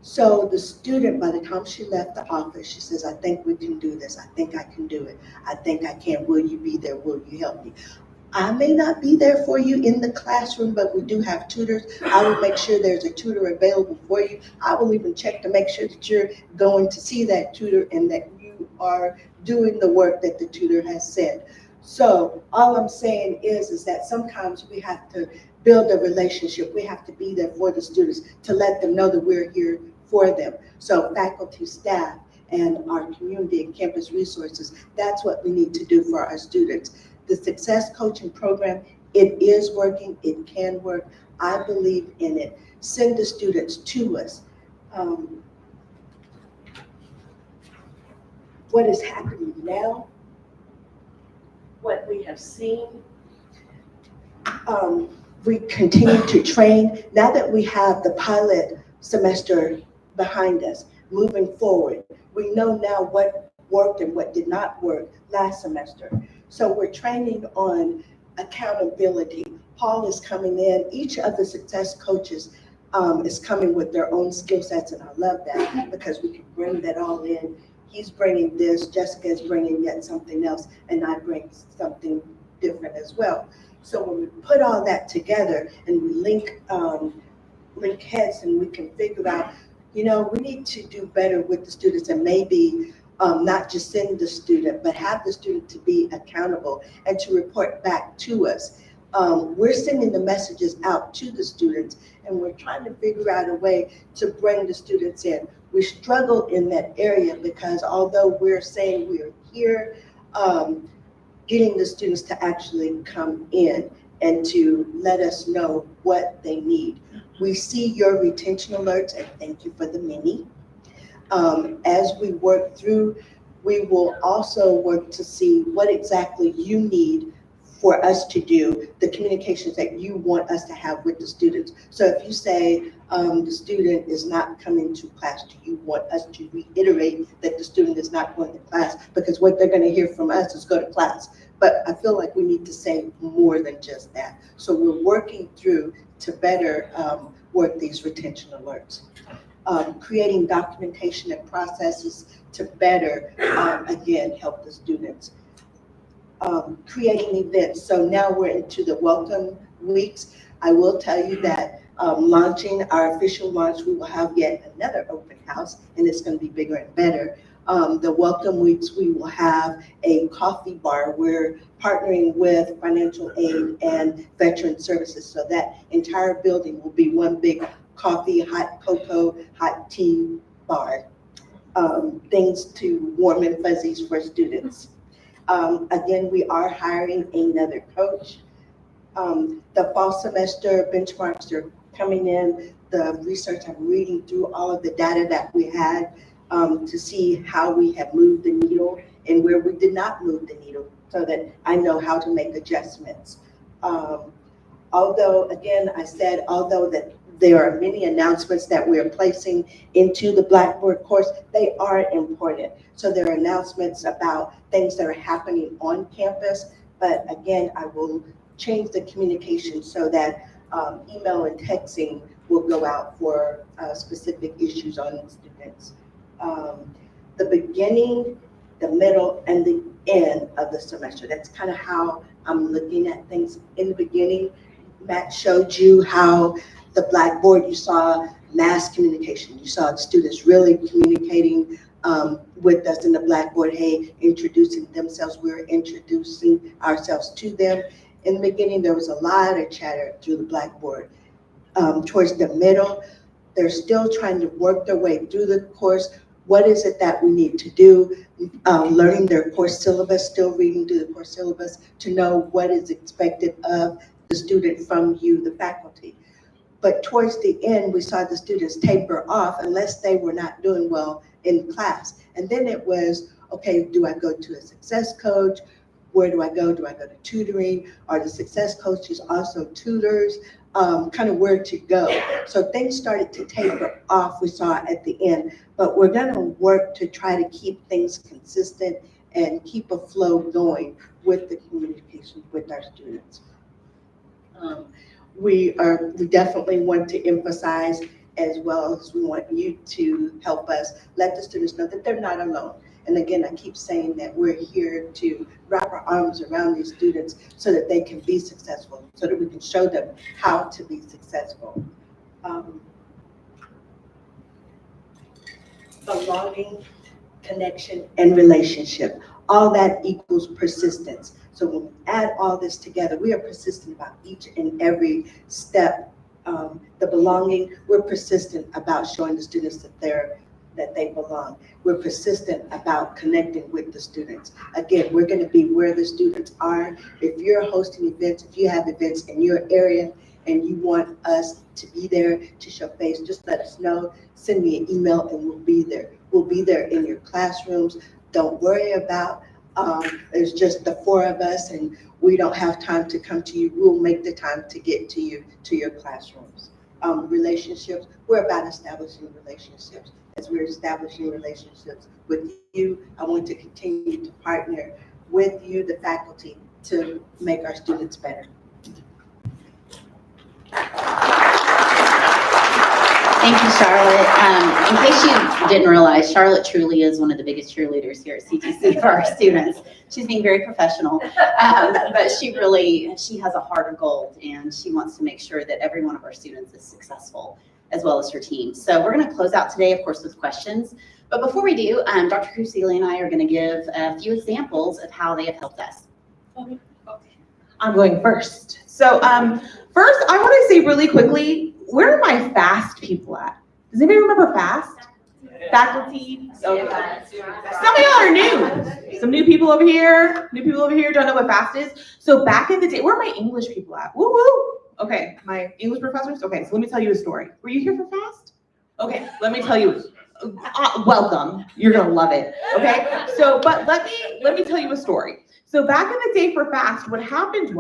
So the student, by the time she left the office, she says, I think we can do this. I think I can do it. I think I can. Will you be there? Will you help me? I may not be there for you in the classroom, but we do have tutors. I will make sure there's a tutor available for you. I will even check to make sure that you're going to see that tutor and that you are doing the work that the tutor has said. So all I'm saying is that sometimes we have to build a relationship. We have to be there for the students to let them know that we're here for them. So faculty, staff, and our community and campus resources, that's what we need to do for our students. The success coaching program, it is working, it can work. I believe in it. Send the students to us. What is happening now, what we have seen, we continue to train. Now that we have the pilot semester behind us, moving forward, we know now what worked and what did not work last semester. So we're training on accountability. Paul is coming in. Each of the success coaches is coming with their own skill sets, and I love that because we can bring that all in. He's bringing this, Jessica is bringing yet something else, and I bring something different as well. So when we put all that together and we link heads and we can figure out, we need to do better with the students and maybe not just send the student, but have the student to be accountable and to report back to us. We're sending the messages out to the students and we're trying to figure out a way to bring the students in. We struggle in that area because although we're saying we're here, getting the students to actually come in and to let us know what they need. We see your retention alerts and thank you for the many. As we work through, we will also work to see what exactly you need for us to do, the communications that you want us to have with the students. So if you say the student is not coming to class, do you want us to reiterate that the student is not going to class? Because what they're going to hear from us is go to class. But I feel like we need to say more than just that. So we're working through to better work these retention alerts. Creating documentation and processes to better, again, help the students. Creating events. So now we're into the welcome weeks. I will tell you that launching our official launch, we will have yet another open house and it's going to be bigger and better. The welcome weeks, we will have a coffee bar. We're partnering with financial aid and veteran services. So that entire building will be one big coffee, hot cocoa, hot tea bar. things to warm and fuzzies for students. Again, we are hiring another coach. The fall semester benchmarks are coming in. The research, I'm reading through all of the data that we had to see how we have moved the needle and where we did not move the needle, so that I know how to make adjustments. Although, again, I said, although that there are many announcements that we are placing into the Blackboard course, they are important. So there are announcements about things that are happening on campus, but again, I will change the communication so that email and texting will go out for specific issues on students. The beginning, the middle, and the end of the semester. That's kind of how I'm looking at things. In the beginning, Matt showed you how the Blackboard, you saw mass communication. You saw students really communicating with us in the Blackboard, hey, introducing themselves. We're introducing ourselves to them. In the beginning, there was a lot of chatter through the Blackboard. Towards the middle, they're still trying to work their way through the course. What is it that we need to do? Learning their course syllabus, still reading through the course syllabus to know what is expected of the student from you, the faculty. But towards the end, we saw the students taper off unless they were not doing well in class. And then it was, okay, do I go to a success coach? Where do I go? Do I go to tutoring? Are the success coaches also tutors? Kind of where to go. So things started to taper off, we saw at the end, but we're gonna work to try to keep things consistent and keep a flow going with the communication with our students. We definitely want to emphasize, as well as we want you to help us let the students know that they're not alone. And again, I keep saying that we're here to wrap our arms around these students so that they can be successful, so that we can show them how to be successful. Belonging, connection, and relationship. All that equals persistence. So when we add all this together, we are persistent about each and every step. The belonging, we're persistent about showing the students that they belong. We're persistent about connecting with the students. Again, we're going to be where the students are. If you're hosting events, if you have events in your area and you want us to be there to show face, just let us know. Send me an email and we'll be there. We'll be there in your classrooms. Don't worry about there's just the 4 of us and we don't have time to come to you. We'll make the time to get to you, to your classrooms. Relationships, we're about establishing relationships. As we're establishing relationships with you, I want to continue to partner with you, the faculty, to make our students better. Thank you, Charlotte. In case you didn't realize, Charlotte truly is one of the biggest cheerleaders here at CTC for our students. She's being very professional, but she has a heart of gold, and she wants to make sure that every one of our students is successful, as well as her team. So we're going to close out today, of course, with questions. But before we do, Dr. Crucili and I are going to give a few examples of how they have helped us. I'm going first. So first, I want to say really quickly, where are my FAST people at? Does anybody remember FAST? Yeah. Faculty? Okay. Some of y'all are new. Some new people over here. New people over here don't know what FAST is. So back in the day, where are my English people at? Woo woo. Okay, my English professors? Okay, so let me tell you a story. Were you here for FAST? Okay, let me tell you. Welcome. You're gonna love it. Okay, so but let me tell you a story. So back in the day for FAST, what happened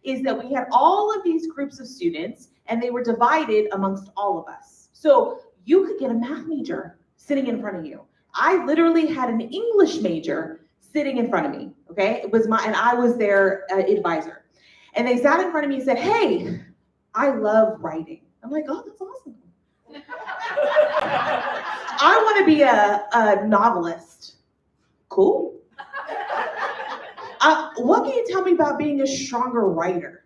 is that we had all of these groups of students and they were divided amongst all of us. So you could get a math major sitting in front of you. I literally had an English major sitting in front of me, okay? And I was their advisor. And they sat in front of me and said, hey, I love writing. I'm like, oh, that's awesome. I want to be a novelist. Cool. What can you tell me about being a stronger writer?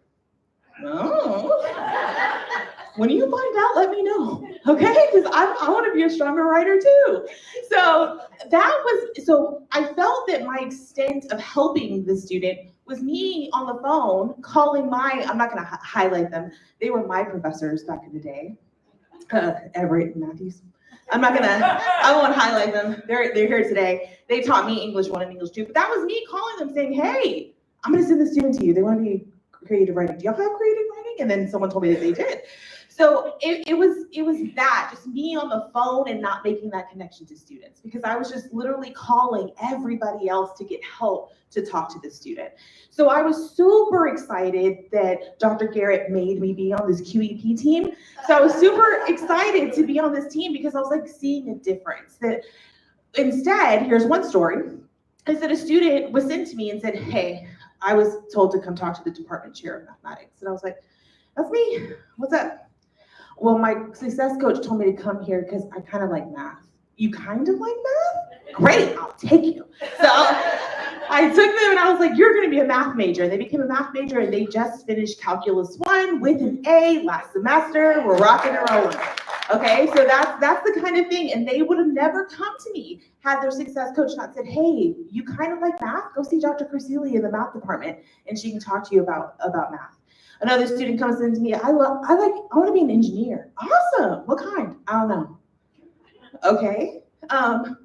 Oh. When you find out, let me know, okay? Because I want to be a stronger writer too. So I felt that my extent of helping the student was me on the phone calling I'm not going to highlight them. They were my professors back in the day, Everett and Matthews. I won't highlight them. They're here today. They taught me English 1 and English 2, but that was me calling them saying, hey, I'm gonna send the student to you. They wanna be creative writing. Do y'all have creative writing? And then someone told me that they did. So it was that, just me on the phone and not making that connection to students, because I was just literally calling everybody else to get help to talk to the student. So I was super excited that Dr. Garrett made me be on this QEP team. So I was super excited to be on this team because I was like seeing a difference. That instead, here's one story, is that a student was sent to me and said, hey, I was told to come talk to the department chair of mathematics. And I was like, that's me, what's up? Well, my success coach told me to come here because I kind of like math. You kind of like math? Great, I'll take you. So I took them and I was like, you're gonna be a math major. They became a math major and they just finished Calculus 1 with an A last semester. We're rocking and rolling. Okay, so that's the kind of thing. And they would have never come to me had their success coach not said, hey, you kind of like math? Go see Dr. Crisili in the math department and she can talk to you about math. Another student comes in to me, I want to be an engineer. Awesome, what kind? I don't know. Okay,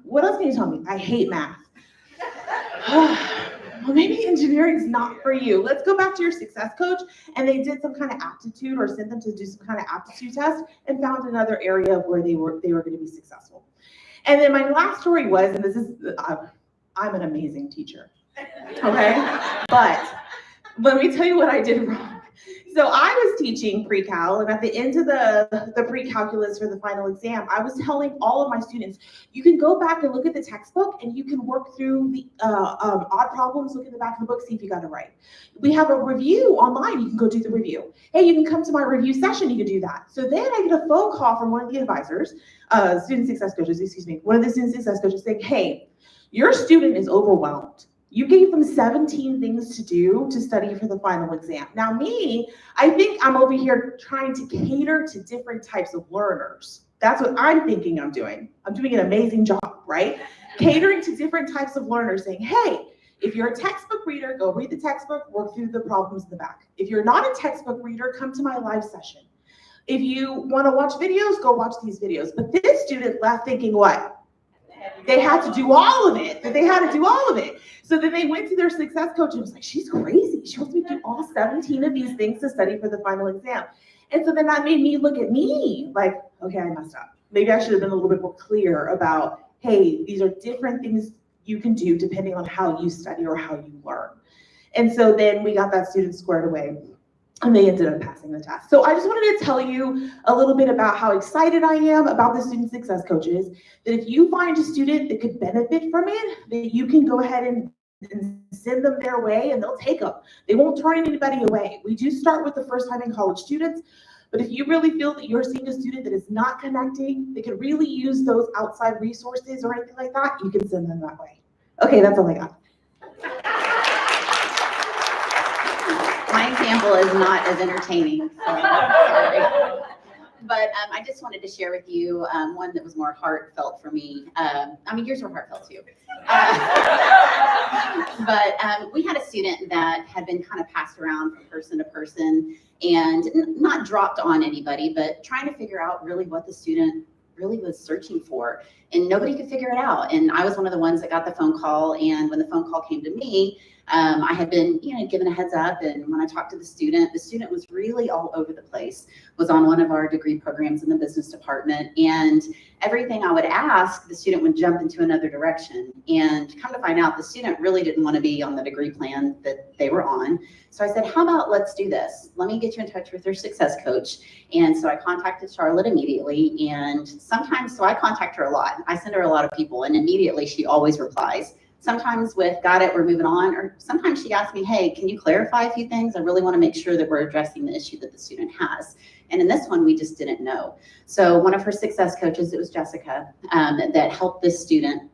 what else can you tell me? I hate math. Well, maybe engineering's not for you. Let's go back to your success coach. And they did some kind of aptitude or sent them to do some kind of aptitude test and found another area of where they were going to be successful. And then my last story was, and this is, I'm an amazing teacher, okay? But let me tell you what I did wrong. So I was teaching pre-cal, and at the end of the pre-calculus for the final exam, I was telling all of my students, you can go back and look at the textbook and you can work through the odd problems, look at the back of the book, see if you got it right. We have a review online, you can go do the review. Hey, you can come to my review session, you can do that. So then I get a phone call from one of the advisors, student success coaches, one of the student success coaches saying, hey, your student is overwhelmed. You gave them 17 things to do to study for the final exam. Now me, I think I'm over here trying to cater to different types of learners. That's what I'm thinking I'm doing. I'm doing an amazing job, right? Catering to different types of learners, saying, hey, if you're a textbook reader, go read the textbook, work through the problems in the back. If you're not a textbook reader, come to my live session. If you wanna watch videos, go watch these videos. But this student left thinking what? They had to do all of it, So then they went to their success coach and was like, she's crazy. She wants me to do all 17 of these things to study for the final exam. And so then that made me look at me like, okay, I messed up. Maybe I should have been a little bit more clear about, hey, these are different things you can do depending on how you study or how you learn. And so then we got that student squared away. And they ended up passing the test. So I just wanted to tell you a little bit about how excited I am about the student success coaches, that if you find a student that could benefit from it, that you can go ahead and send them their way and they'll take them. They won't turn anybody away. We do start with the first time in college students, but if you really feel that you're seeing a student that is not connecting, they could really use those outside resources or anything like that, you can send them that way. Okay, that's all I got. My example is not as entertaining, so sorry. But I just wanted to share with you one that was more heartfelt for me. I mean, yours were heartfelt too. But we had a student that had been kind of passed around from person to person and not dropped on anybody, but trying to figure out really what the student really was searching for. And nobody could figure it out. And I was one of the ones that got the phone call. And when the phone call came to me, I had been, given a heads up. And when I talked to the student was really all over the place, was on one of our degree programs in the business department. And everything I would ask, the student would jump into another direction. And come to find out, the student really didn't want to be on the degree plan that they were on. So I said, how about let's do this? Let me get you in touch with your success coach. And so I contacted Charlotte immediately. And sometimes, so I contact her a lot. I send her a lot of people, and immediately she always replies. Sometimes with got it, we're moving on, or sometimes she asks me, hey, can you clarify a few things? I really want to make sure that we're addressing the issue that the student has. And in this one, we just didn't know. So one of her success coaches, it was Jessica, that helped this student,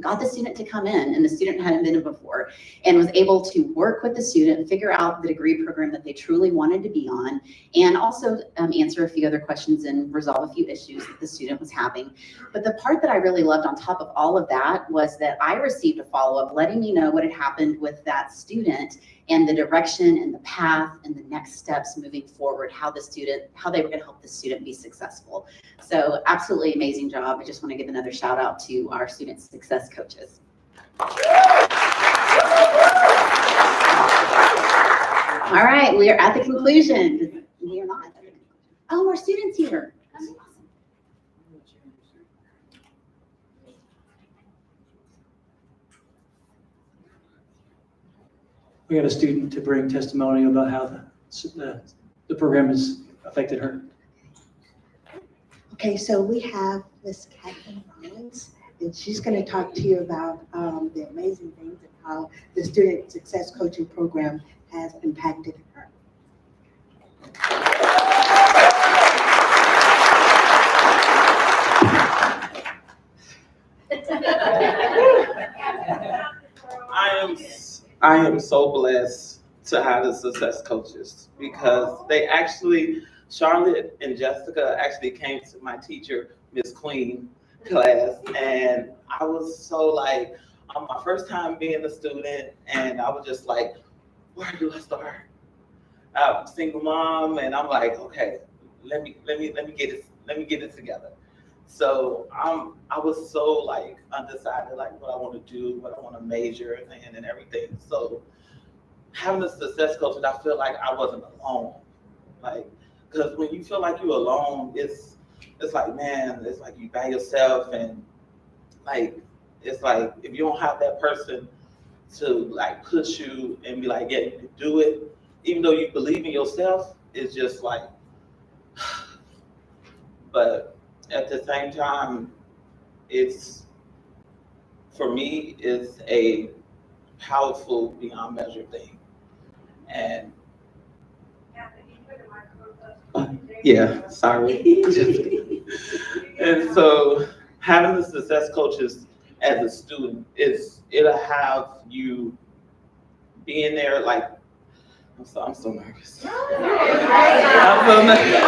got the student to come in, and the student hadn't been in before, and was able to work with the student and figure out the degree program that they truly wanted to be on, and also answer a few other questions and resolve a few issues that the student was having. But the part that I really loved on top of all of that was that I received a follow-up letting me know what had happened with that student and the direction and the path and the next steps moving forward, how they were going to help the student be successful. So absolutely amazing job. I just want to give another shout out to our student success coaches. All right, we are at the conclusion. We are not at the conclusion. Oh, our students here. That's awesome. We got a student to bring testimony about how the program has affected her. Okay, so we have Miss Kathleen Rollins, and she's going to talk to you about the amazing things and how the Student Success Coaching Program has impacted her. I am so blessed to have the success coaches because they actually, Charlotte and Jessica actually came to my teacher, Miss Queen class, and I was so like, on my first time being a student, and I was just like, where do I start? I'm a single mom, and I'm like, okay, let me get it together. So I was so like undecided, like what I want to do, what I want to major in, and everything. So having a success coach, I feel like I wasn't alone. Like, because when you feel like you're alone, it's like, man, it's like you by yourself, and like it's like if you don't have that person to like push you and be like, yeah, you can do it, even though you believe in yourself, it's just like. But at the same time, it's, for me, it's a powerful beyond measure thing. And yeah, sorry. And so having the success coaches as a student it'll have you being there like, I'm so nervous. I'm so nervous.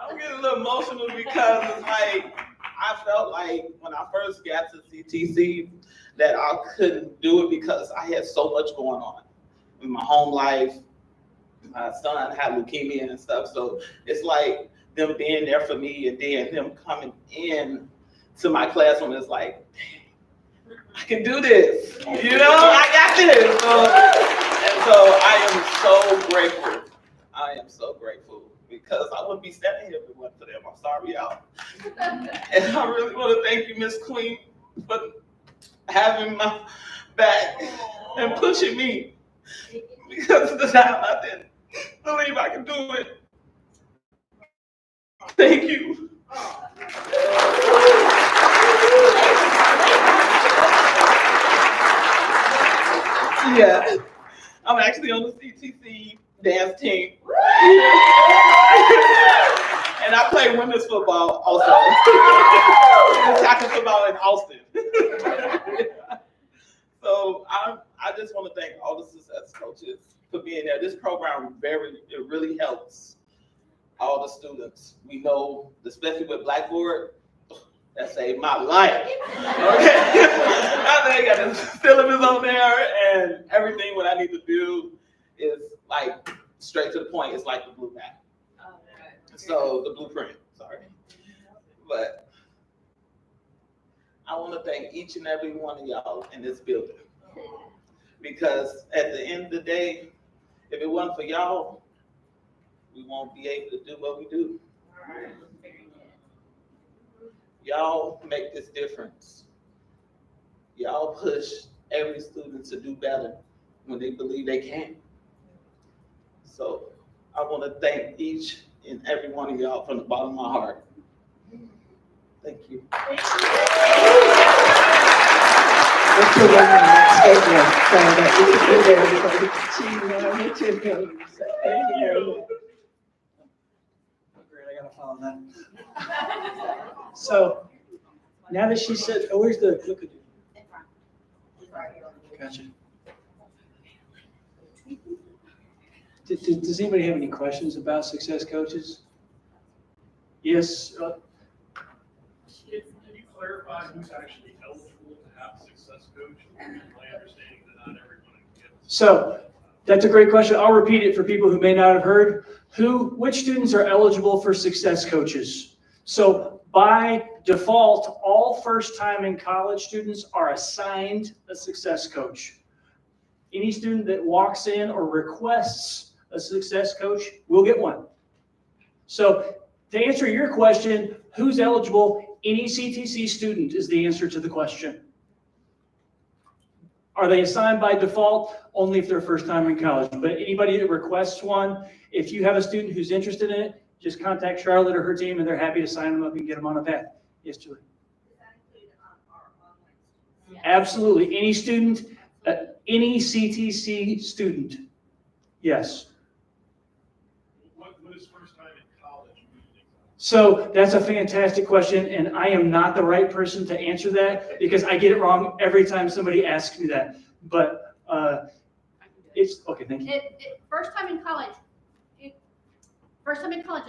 I'm getting a little emotional because it's like, I felt like when I first got to CTC that I couldn't do it because I had so much going on in my home life. My son had leukemia and stuff, so it's like them being there for me and then them coming in to my classroom is like, dang, I can do this, you know, I got this. And so I am so grateful. I am so grateful because I wouldn't be standing here if it wasn't for them. I'm sorry, y'all. And I really want to thank you, Miss Queen, for having my back and pushing me because the time I didn't believe I could do it. Thank you. Yeah, I'm actually on the CTC dance team. And I play women's football also. Tackle football in Austin. So I just want to thank all the success coaches for being there. This program it really helps all the students. We know, especially with Blackboard, that saved my life. Okay, I think I got the syllabus on there and everything. What I need to do is like straight to the point. It's like the blue map. So the blueprint. Sorry, but I want to thank each and every one of y'all in this building because at the end of the day, if it wasn't for y'all, we won't be able to do what we do. Y'all make this difference. Y'all push every student to do better when they believe they can. So I want to thank each and every one of y'all from the bottom of my heart. Thank you. Let's put one on the schedule so that we can do there before she go. Thank you. Great, I gotta follow that. So now that she said, oh, where's the look at you? Gotcha. Does anybody have any questions about success coaches? Yes, Can you clarify who's actually eligible to have a success coach? My understanding that not everyone can get. so that's a great question. I'll repeat it for people who may not have heard. Which students are eligible for success coaches? So by default, all first time in college students are assigned a success coach. Any student that walks in or requests a success coach will get one. So to answer your question, who's eligible? Any CTC student is the answer to the question. Are they assigned by default? Only if they're first time in college. But anybody that requests one, if you have a student who's interested in it, just contact Charlotte or her team and they're happy to sign them up and get them on a path. Yes, Julie? Does that include our online students? Absolutely. Any student, any CTC student. Yes. What is first time in college meaning? So that's a fantastic question, and I am not the right person to answer that because I get it wrong every time somebody asks me that. But it's okay. Thank you. First time in college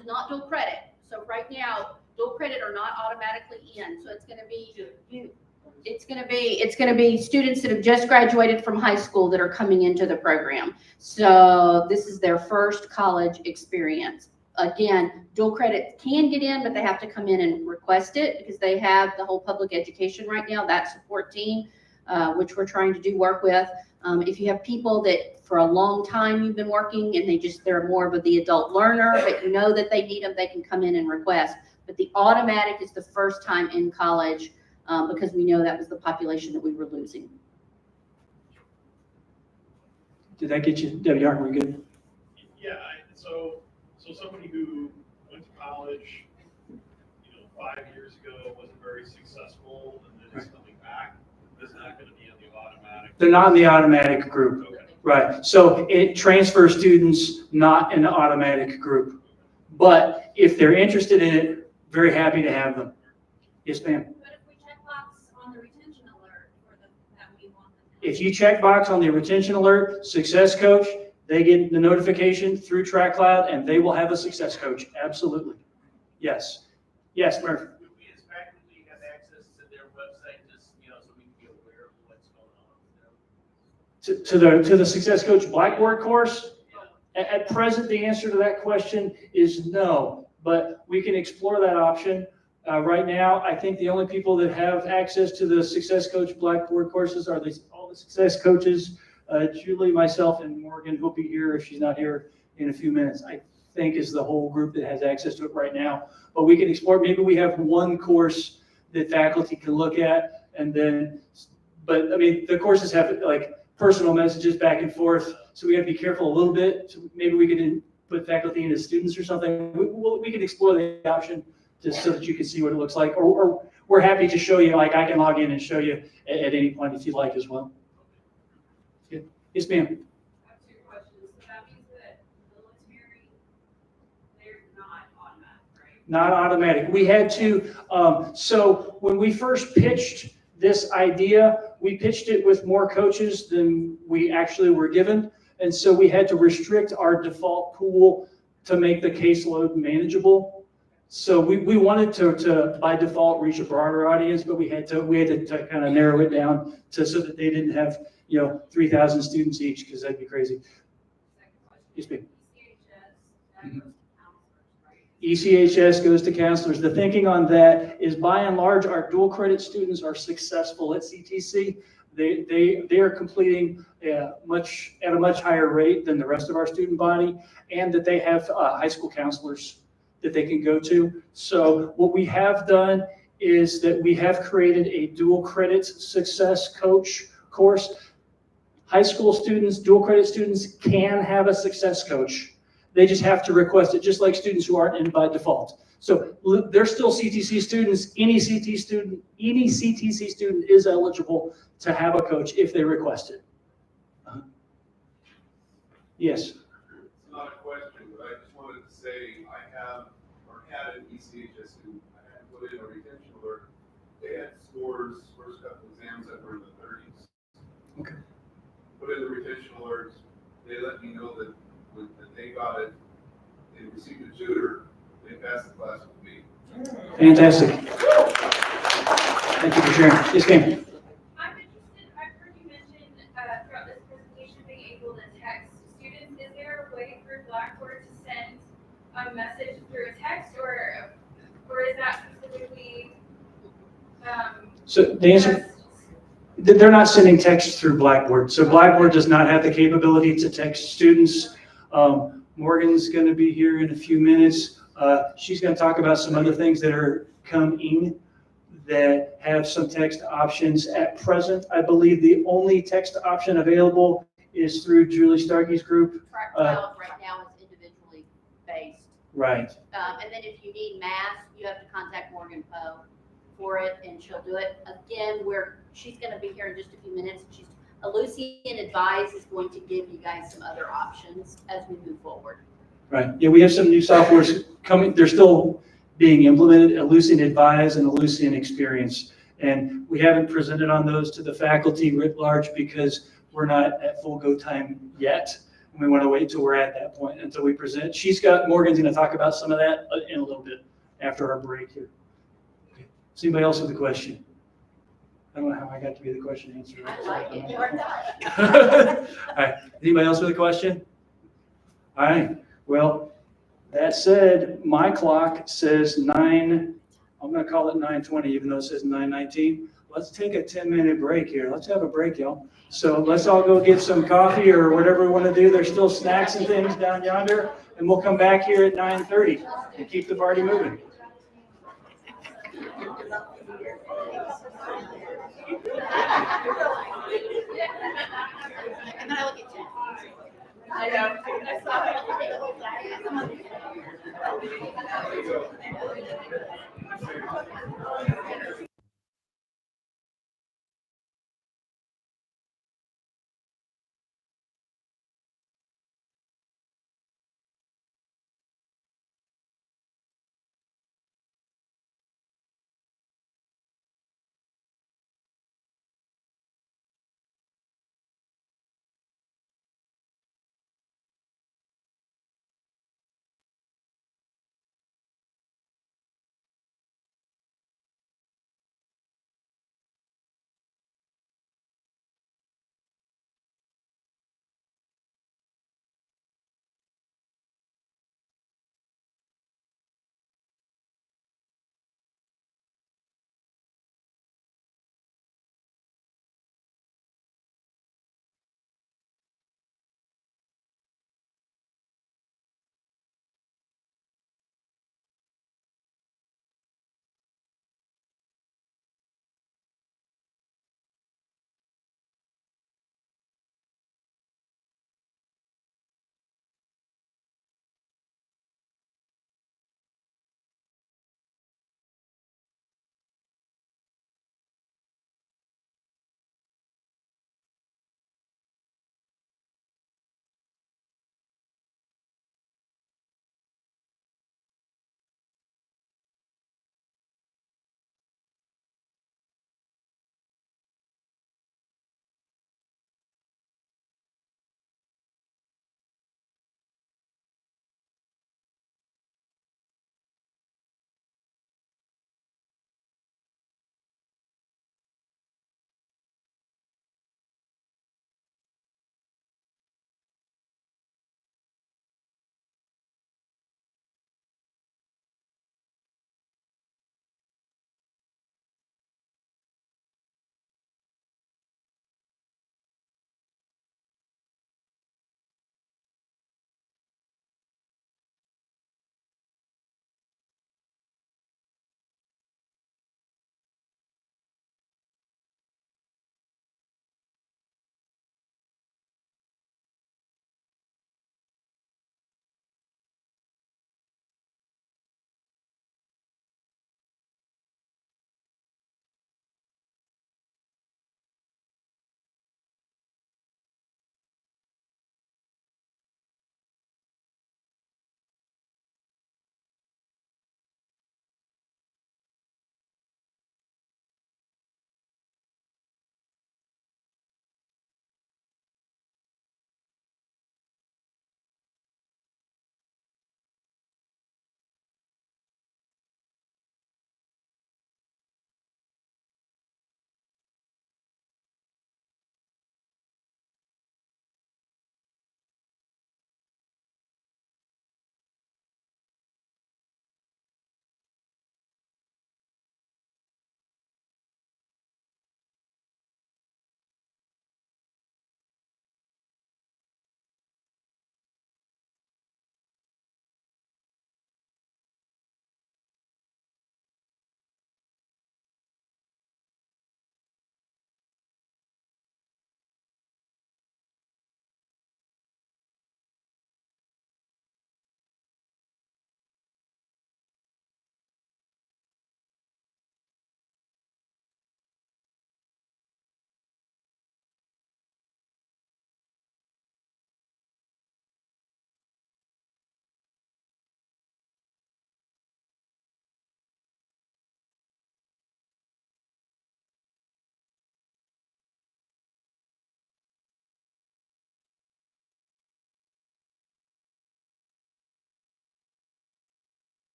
is not dual credit. So right now, dual credit are not automatically in. So it's going to be students that have just graduated from high school that are coming into the program. So this is their first college experience. Again, dual credit can get in, but they have to come in and request it because they have the whole public education right now, that support team, which we're trying to do work with. If you have people that for a long time you've been working and they're more of the adult learner, but you know that they need them, they can come in and request. But the automatic is the first time in college because we know that was the population that we were losing. Did that get you, Debbie? Aren't we good? Yeah, so somebody who went to college, 5 years ago, wasn't very successful, and then is coming back, is not going to be in the automatic. They're not in the automatic group. Okay. Right. So it transfers students not in the automatic group. But if they're interested in it, very happy to have them. Yes, ma'am. But if we check box on the retention alert for that we want them. If you check box on the retention alert, success coach, they get the notification through TrackCloud and they will have a success coach. Absolutely. Yes. Yes, Murph. Would we as faculty have access to their website just, so we can be aware of what's going on? To the Success Coach Blackboard course? At present, the answer to that question is no, but we can explore that option. Right now, I think the only people that have access to the Success Coach Blackboard courses are all the success coaches, Julie, myself, and Morgan, who'll be here if she's not here in a few minutes. I think is the whole group that has access to it right now. But we can explore, maybe we have one course that faculty can look at and then, but I mean, the courses have like personal messages back and forth. So we have to be careful a little bit. So maybe we could put faculty into students or something. We can explore the option just so that you can see what it looks like. Or we're happy to show you, like I can log in and show you at any point if you'd like as well. Yeah. Yes, ma'am. I have two questions. So that means that military, they're not automatic, right? Not automatic. We had to, so when we first pitched this idea, we pitched it with more coaches than we actually were given. And so we had to restrict our default pool to make the caseload manageable. So we wanted to by default reach a broader audience, but we had to kind of narrow it down so that they didn't have 3,000 students each, because that'd be crazy. Yes, ma'am. ECHS goes to counselors. The thinking on that is, by and large, our dual credit students are successful at CTC. They are completing at a much higher rate than the rest of our student body, and that they have high school counselors that they can go to. So what we have done is that we have created a dual credit success coach course. High school students, dual credit students can have a success coach. They just have to request it, just like students who aren't in by default. So they're still CTC students. Any CTC student is eligible to have a coach if they request it. Yes. It's not a question, but I just wanted to say I had an ECHS who I had put in a retention alert. They had scores, first couple exams that were in the 30s. Okay. Put in the retention alerts. They let me know that when they got it, they received a tutor. they passed the class with me. Fantastic. Thank you for sharing. Yes, ma'am. I'm interested, I've heard you mention throughout this presentation being able to text students. Is there a way through Blackboard to send a message through a text, or is that specifically? So the answer, they're not sending text through Blackboard. So Blackboard does not have the capability to text students. Morgan's going to be here in a few minutes. She's going to talk about some other things that are coming that have some text options. At present, I believe the only text option available is through Julie Starkey's group. Trial right now is individually based. Right. And then if you need math, you have to contact Morgan Poe for it, and she'll do it. Again, she's going to be here in just a few minutes. Lucian Advise is going to give you guys some other options as we move forward. Right. Yeah, we have some new softwares coming. They're still being implemented, Lucian Advise and Lucian Experience. And we haven't presented on those to the faculty writ large because we're not at full go time yet. And we want to wait till we're at that point until we present. Morgan's going to talk about some of that in a little bit after our break here. Okay. Is anybody else with a question? I don't know how I got to be the question answerer. I like it. You are not. All right. Anybody else with a question? All right. Well, that said, my clock says I'm going to call it 9:20, even though it says 9:19. Let's take a 10-minute break here. Let's have a break, y'all. So let's all go get some coffee or whatever we want to do. There's still snacks and things down yonder, and we'll come back here at 9:30 and keep the party moving. And then I look at you. I know. I saw it.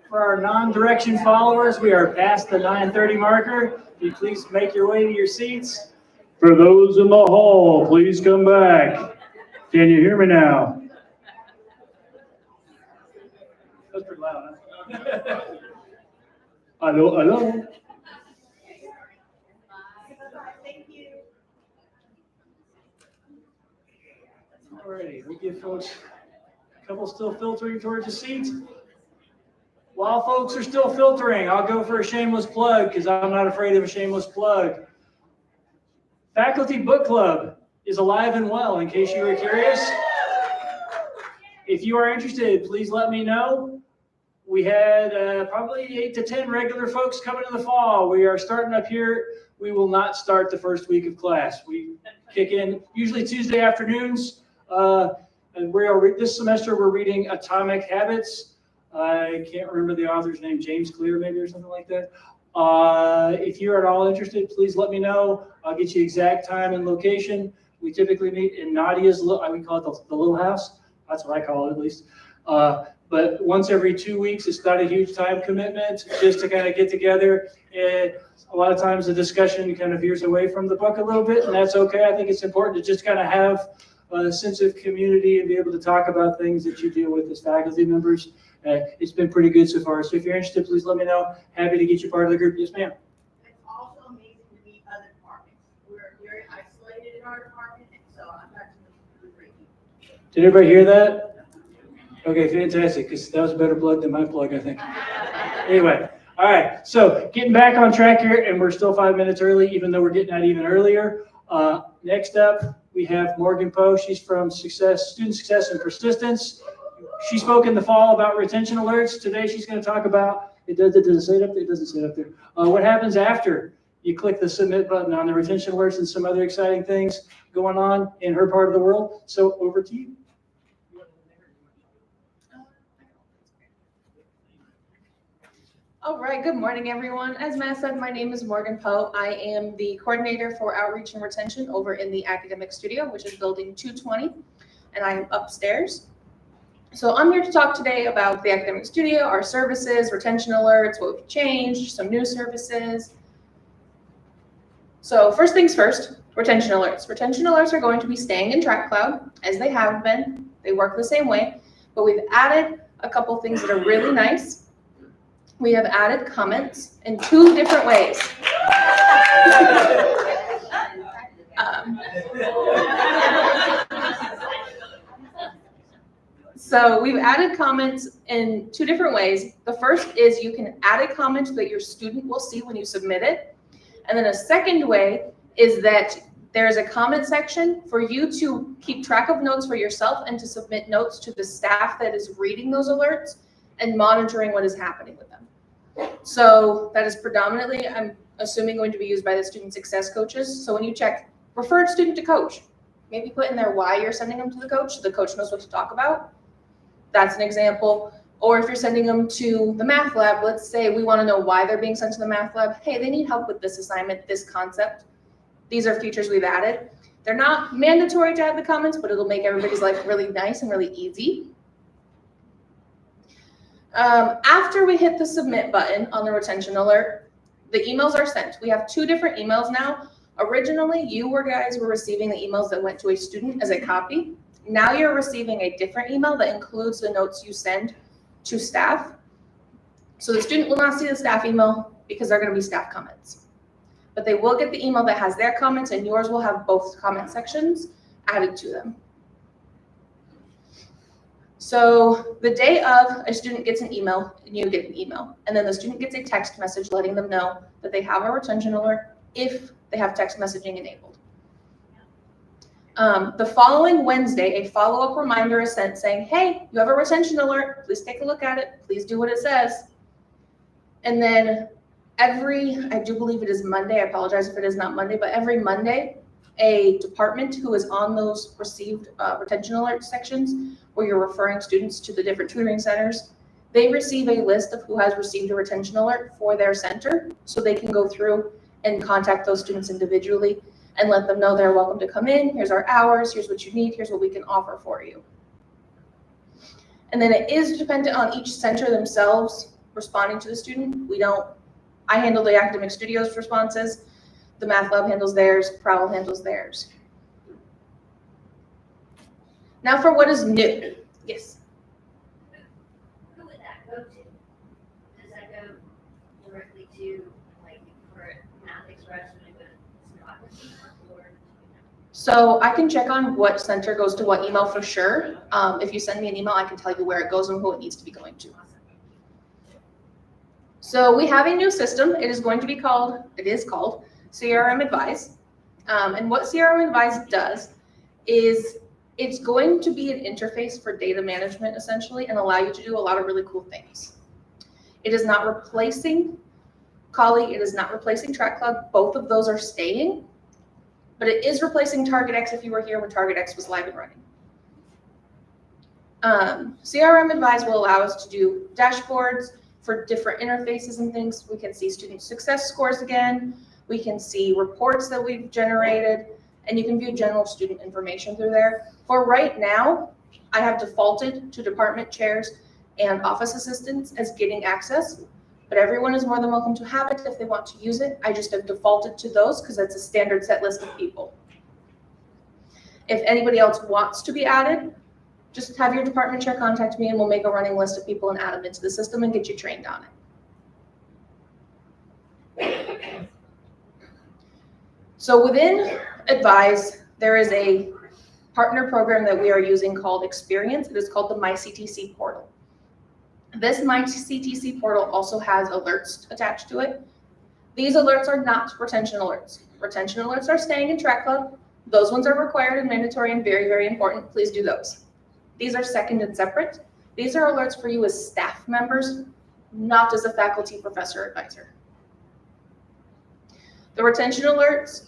For our non-direction followers, we are past the 9:30 marker. If you please make your way to your seats. For those in the hall, please come back. Can you hear me now? That's pretty loud, huh? Hello, hello. All righty, we'll give folks a couple still filtering towards the seats. While folks are still filtering, I'll go for a shameless plug because I'm not afraid of a shameless plug. Faculty Book Club is alive and well, in case you were curious. If you are interested, please let me know. We had probably 8 to 10 regular folks coming in the fall. We are starting up here. We will not start the first week of class. We kick in usually Tuesday afternoons. And this semester we're reading Atomic Habits. I can't remember the author's name, James Clear maybe or something like that. If you're at all interested, please let me know. I'll get you exact time and location. We typically meet in Nadia's, we call it the little house. That's what I call it at least. But once every 2 weeks, it's not a huge time commitment, just to kind of get together. And a lot of times the discussion kind of veers away from the book a little bit, and that's okay. I think it's important to just kind of have a sense of community and be able to talk about things that you deal with as faculty members. It's been pretty good so far. So if you're interested, please let me know. Happy to get you part of the group. Yes, ma'am. It's also amazing to meet other departments. We're very isolated in our department, and so I'm not too great. Did everybody hear that? Okay, fantastic, because that was a better plug than my plug, I think. Anyway, all right, so getting back on track here, and we're still 5 minutes early, even though we're getting out even earlier. Next up, we have Morgan Poe. She's from Student Success and Persistence. She spoke in the fall about retention alerts. Today, she's going to talk about, does it say it up there? It doesn't say it up there. What happens after you click the submit button on the retention alerts and some other exciting things going on in her part of the world. So over to you. All right, good morning, everyone. As Matt said, my name is Morgan Poe. I am the coordinator for outreach and retention over in the academic studio, which is building 220, and I am upstairs. So I'm here to talk today about the academic studio, our services, retention alerts, what we've changed, some new services. So first things first, retention alerts. Retention alerts are going to be staying in TrackCloud as they have been. They work the same way, but we've added a couple things that are really nice. We have added comments in 2 different ways. So we've added comments in 2 different ways. The first is you can add a comment that your student will see when you submit it. And then a second way is that there's a comment section for you to keep track of notes for yourself and to submit notes to the staff that is reading those alerts and monitoring what is happening with them. So that is predominantly, I'm assuming, going to be used by the student success coaches. So when you check referred student to coach, maybe put in there why you're sending them to the coach so the coach knows what to talk about. That's an example. Or if you're sending them to the math lab, let's say we want to know why they're being sent to the math lab. Hey, they need help with this assignment, this concept. These are features we've added. They're not mandatory to add the comments, but it'll make everybody's life really nice and really easy. After we hit the submit button on the retention alert, the emails are sent. We have 2 different emails now. Originally, you guys were receiving the emails that went to a student as a copy. Now you're receiving a different email that includes the notes you send to staff. So the student will not see the staff email because they're going to be staff comments. But they will get the email that has their comments, and yours will have both comment sections added to them. So the day of, a student gets an email, and you get an email, and then the student gets a text message letting them know that they have a retention alert if they have text messaging enabled. The following Wednesday, a follow-up reminder is sent saying, hey, you have a retention alert. Please take a look at it. Please do what it says. And then I do believe it is Monday. I apologize if it is not Monday, but every Monday, a department who is on those received retention alert sections where you're referring students to the different tutoring centers, they receive a list of who has received a retention alert for their center so they can go through and contact those students individually and let them know they're welcome to come in. Here's our hours. Here's what you need. Here's what we can offer for you. And then it is dependent on each center themselves responding to the student. I handle the academic studio's responses, the math lab handles theirs, Prowl handles theirs. Now for what is new. Yes. Who would that go to? Does that go directly to, like, for Math Express when it goes to Democracy, or? So I can check on what center goes to what email for sure. If you send me an email, I can tell you where it goes and who it needs to be going to. So we have a new system. It is called CRM Advise. And what CRM Advise does is it's going to be an interface for data management essentially and allow you to do a lot of really cool things. It is not replacing Kali, it is not replacing Track Club. Both of those are staying, but it is replacing TargetX if you were here when TargetX was live and running. CRM Advise will allow us to do dashboards for different interfaces and things. We can see student success scores again. We can see reports that we've generated, and you can view general student information through there. For right now, I have defaulted to department chairs and office assistants as getting access, but everyone is more than welcome to have it if they want to use it. I just have defaulted to those because that's a standard set list of people. If anybody else wants to be added, just have your department chair contact me and we'll make a running list of people and add them into the system and get you trained on it. So within Advise, there is a partner program that we are using called Experience. It is called the MyCTC portal. This MyCTC portal also has alerts attached to it. These alerts are not retention alerts. Retention alerts are staying in Track Club. Those ones are required and mandatory and very, very important. Please do those. These are second and separate. These are alerts for you as staff members, not as a faculty, professor, advisor. The retention alerts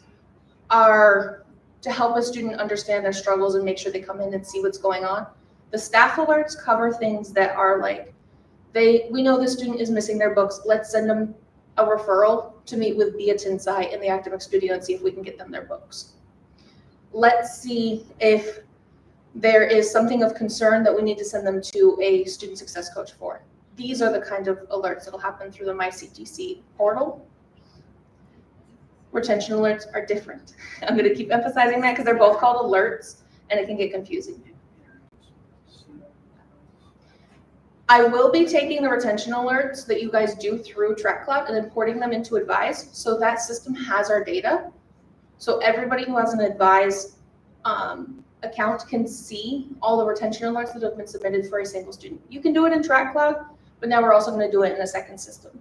are to help a student understand their struggles and make sure they come in and see what's going on. The staff alerts cover things that are like, we know the student is missing their books. Let's send them a referral to meet with Bia Tinsai in the academic studio and see if we can get them their books. Let's see if there is something of concern that we need to send them to a student success coach for. These are the kind of alerts that will happen through the MyCTC portal. Retention alerts are different. I'm going to keep emphasizing that because they're both called alerts and it can get confusing. I will be taking the retention alerts that you guys do through Track Club and importing them into Advise so that system has our data. So everybody who has an Advise account can see all the retention alerts that have been submitted for a single student. You can do it in Track Club, but now we're also going to do it in a second system.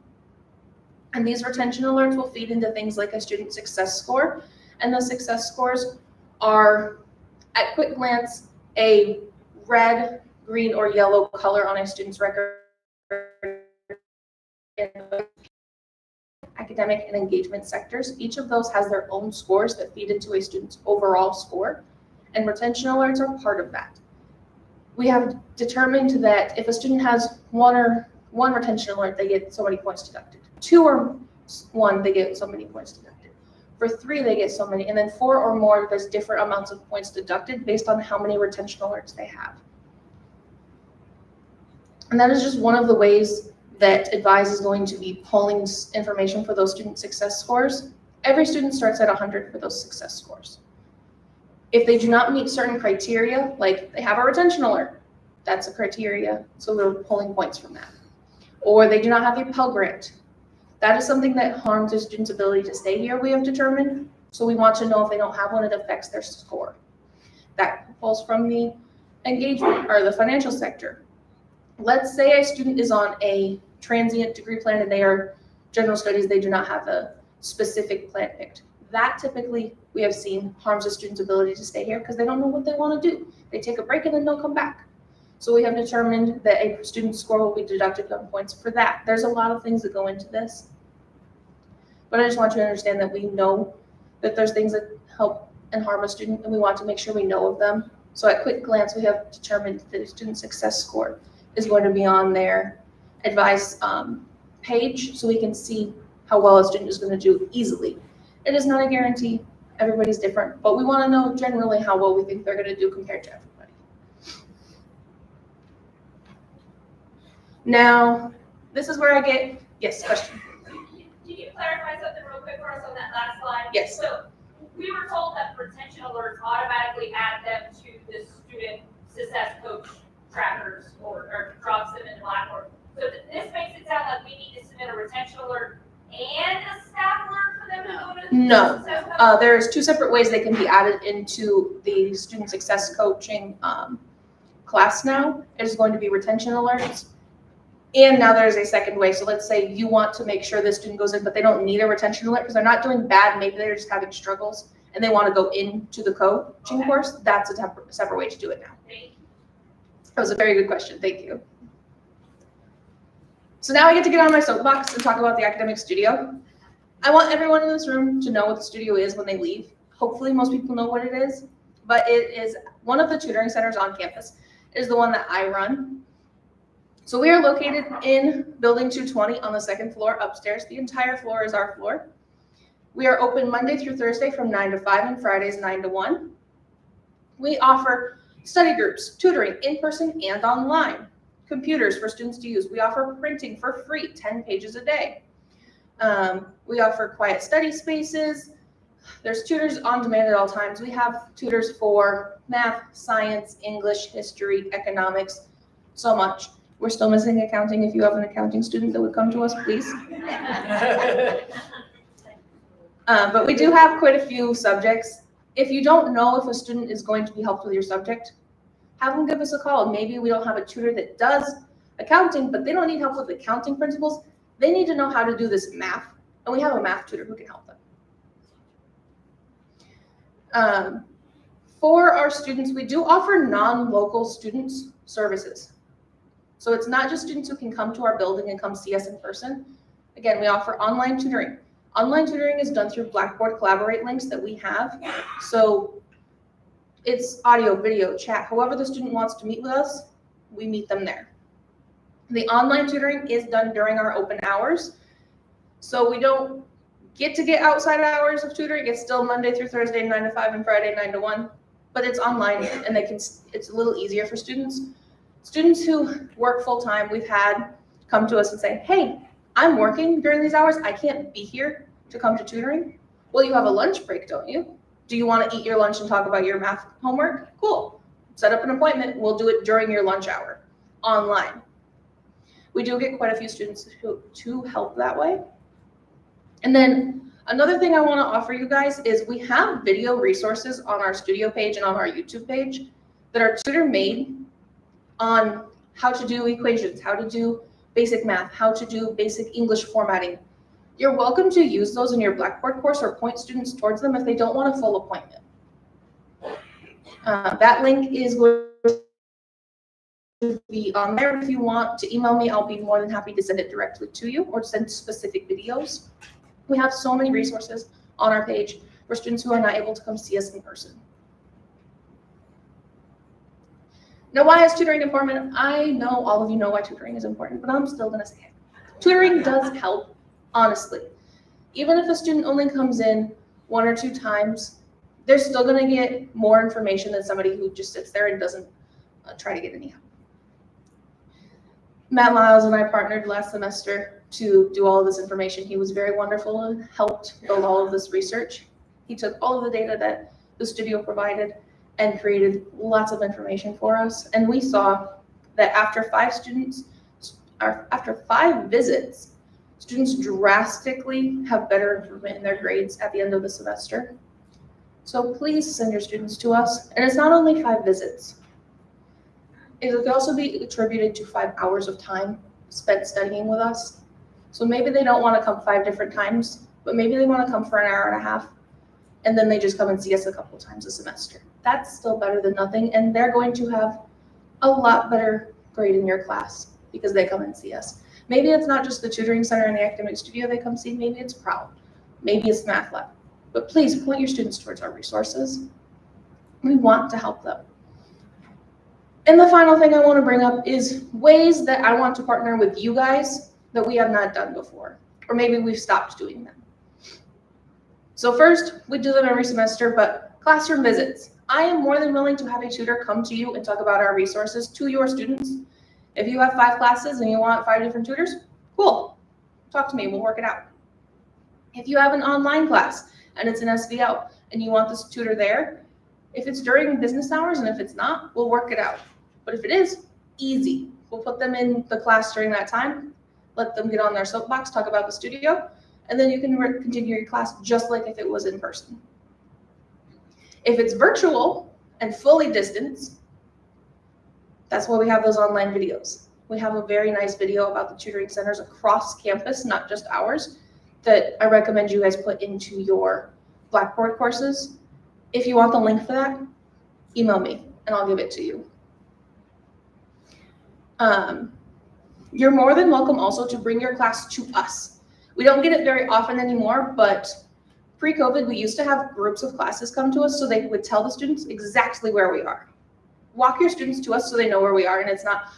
And these retention alerts will feed into things like a student success score. And the success scores are, at quick glance, a red, green, or yellow color on a student's record. Academic and engagement sectors. Each of those has their own scores that feed into a student's overall score. And retention alerts are part of that. We have determined that if a student has one retention alert, they get so many points deducted. 2 or 1, they get so many points deducted. For 3, they get so many. And then 4 or more, there's different amounts of points deducted based on how many retention alerts they have. And that is just one of the ways that Advise is going to be pulling information for those student success scores. Every student starts at 100 for those success scores. If they do not meet certain criteria, like they have a retention alert, that's a criteria, so we're pulling points from that. Or they do not have a Pell Grant. That is something that harms a student's ability to stay here, we have determined. So we want to know if they don't have one, it affects their score. That pulls from the engagement or the financial sector. Let's say a student is on a transient degree plan and they are general studies, they do not have a specific plan picked. That typically, we have seen, harms a student's ability to stay here because they don't know what they want to do. They take a break and then they'll come back. So we have determined that a student's score will be deducted on points for that. There's a lot of things that go into this. But I just want you to understand that we know that there's things that help and harm a student, and we want to make sure we know of them. So at quick glance, we have determined that a student success score is going to be on their Advise page, so we can see how well a student is going to do easily. It is not a guarantee. Everybody's different, but we want to know generally how well we think they're going to do compared to everybody. Now, this is where I get, yes, question. Can you clarify something real quick for us on that last slide? Yes. So we were told that retention alerts automatically add them to the student success coach trackers or drops them into Blackboard. So this makes it sound like we need to submit a retention alert and a staff alert for them to go to No. the success coach? There's two separate ways they can be added into the student success coaching class now. It is going to be retention alerts. And now there's a second way. So let's say you want to make sure this student goes in, but they don't need a retention alert because they're not doing bad. Maybe they're just having struggles and they want to go into the coaching course. That's a separate way to do it now. That was a very good question. Thank you. So now I get to get on my soapbox and talk about the academic studio. I want everyone in this room to know what the studio is when they leave. Hopefully most people know what it is, but it is one of the tutoring centers on campus. It is the one that I run. So we are located in building 220 on the second floor upstairs. The entire floor is our floor. We are open Monday through Thursday from 9 to 5 and Fridays 9 to 1. We offer study groups, tutoring in person and online, computers for students to use. We offer printing for free, 10 pages a day. We offer quiet study spaces. There's tutors on demand at all times. We have tutors for math, science, English, history, economics, so much. We're still missing accounting. If you have an accounting student that would come to us, please. But we do have quite a few subjects. If you don't know if a student is going to be helped with your subject, have them give us a call. Maybe we don't have a tutor that does accounting, but they don't need help with accounting principles. They need to know how to do this math, and we have a math tutor who can help them. For our students, we do offer non-local students services. So it's not just students who can come to our building and come see us in person. Again, we offer online tutoring. Online tutoring is done through Blackboard Collaborate links that we have. So it's audio, video, chat. However the student wants to meet with us, we meet them there. The online tutoring is done during our open hours. So we don't get outside hours of tutoring. It's still Monday through Thursday, 9 to 5 and Friday, 9 to 1. But it's online and it's a little easier for students. Students who work full-time, we've had come to us and say, hey, I'm working during these hours. I can't be here to come to tutoring. Well, you have a lunch break, don't you? Do you want to eat your lunch and talk about your math homework? Cool. Set up an appointment. We'll do it during your lunch hour online. We do get quite a few students to help that way. And then another thing I want to offer you guys is we have video resources on our studio page and on our YouTube page that are tutor made on how to do equations, how to do basic math, how to do basic English formatting. You're welcome to use those in your Blackboard course or point students towards them if they don't want a full appointment. That link is going to be on there. If you want to email me, I'll be more than happy to send it directly to you or send specific videos. We have so many resources on our page for students who are not able to come see us in person. Now, why is tutoring important? I know all of you know why tutoring is important, but I'm still going to say it. Tutoring does help, honestly. Even if a student only comes in 1 or 2 times, they're still going to get more information than somebody who just sits there and doesn't try to get any help. Matt Lyles and I partnered last semester to do all of this information. He was very wonderful and helped build all of this research. He took all of the data that the studio provided and created lots of information for us. And we saw that after 5 visits, students drastically have better improvement in their grades at the end of the semester. So please send your students to us. And it's not only 5 visits. It could also be attributed to 5 hours of time spent studying with us. So maybe they don't want to come 5 different times, but maybe they want to come for an hour and a half, and then they just come and see us a couple times a semester. That's still better than nothing, and they're going to have a lot better grade in your class because they come and see us. Maybe it's not just the tutoring center and the academic studio they come see, maybe it's Proud, maybe it's Math Lab. But please point your students towards our resources. We want to help them. And the final thing I want to bring up is ways that I want to partner with you guys that we have not done before, or maybe we've stopped doing them. So first, we do them every semester, but classroom visits. I am more than willing to have a tutor come to you and talk about our resources to your students. If you have 5 classes and you want 5 different tutors, cool. Talk to me, we'll work it out. If you have an online class and it's an SVL and you want this tutor there, if it's during business hours and if it's not, we'll work it out. But if it is, easy. We'll put them in the class during that time, let them get on their soapbox, talk about the studio, and then you can continue your class just like if it was in person. If it's virtual and fully distanced, that's why we have those online videos. We have a very nice video about the tutoring centers across campus, not just ours, that I recommend you guys put into your Blackboard courses. If you want the link for that, email me and I'll give it to you. You're more than welcome also to bring your class to us. We don't get it very often anymore, but pre-COVID, we used to have groups of classes come to us so they would tell the students exactly where we are. Walk your students to us so they know where we are, and it's not,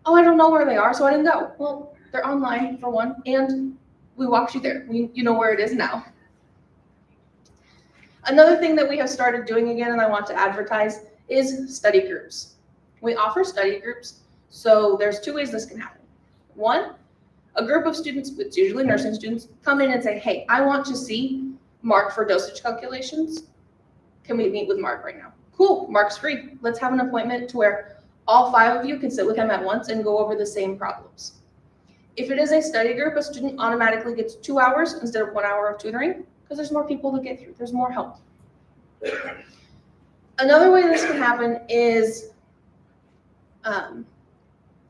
oh, I don't know where they are, so I didn't go. Well, they're online for one, and we walked you there. You know where it is now. Another thing that we have started doing again, and I want to advertise, is study groups. We offer study groups, so there's 2 ways this can happen. One, a group of students, it's usually nursing students, come in and say, hey, I want to see Mark for dosage calculations. Can we meet with Mark right now? Cool, Mark's free. Let's have an appointment to where all 5 of you can sit with him at once and go over the same problems. If it is a study group, a student automatically gets 2 hours instead of 1 hour of tutoring because there's more people to get through. There's more help. Another way this can happen is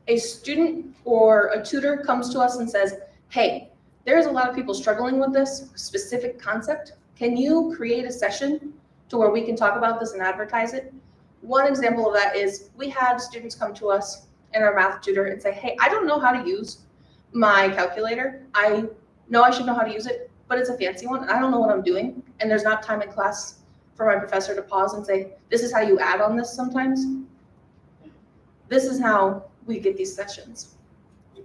a student or a tutor comes to us and says, hey, there's a lot of people struggling with this specific concept. Can you create a session to where we can talk about this and advertise it? One example of that is we had students come to us and our math tutor and say, hey, I don't know how to use my calculator. I know I should know how to use it, but it's a fancy one and I don't know what I'm doing. And there's not time in class for my professor to pause and say, this is how you add on this sometimes. This is how we get these sessions.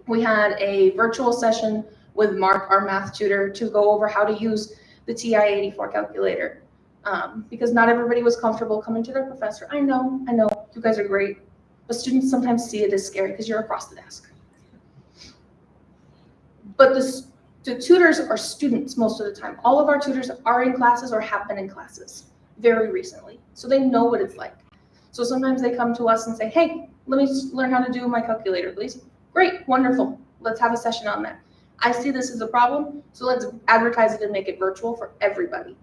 We had a virtual session with Mark, our math tutor, to go over how to use the TI-84 calculator because not everybody was comfortable coming to their professor. I know, you guys are great, but students sometimes see it as scary because you're across the desk. But the tutors are students most of the time. All of our tutors are in classes or have been in classes very recently, so they know what it's like. So sometimes they come to us and say, hey, let me learn how to do my calculator, please. Great, wonderful. Let's have a session on that. I see this as a problem, so let's advertise it and make it virtual for everybody.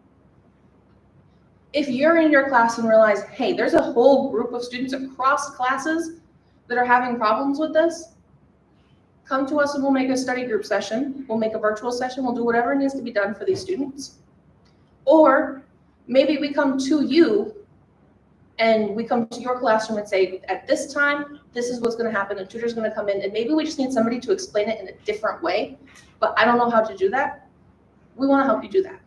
If you're in your class and realize, hey, there's a whole group of students across classes that are having problems with this, come to us and we'll make a study group session. We'll make a virtual session. We'll do whatever needs to be done for these students. Or maybe we come to you and we come to your classroom and say, at this time, this is what's going to happen. The tutor's going to come in, and maybe we just need somebody to explain it in a different way, but I don't know how to do that. We want to help you do that.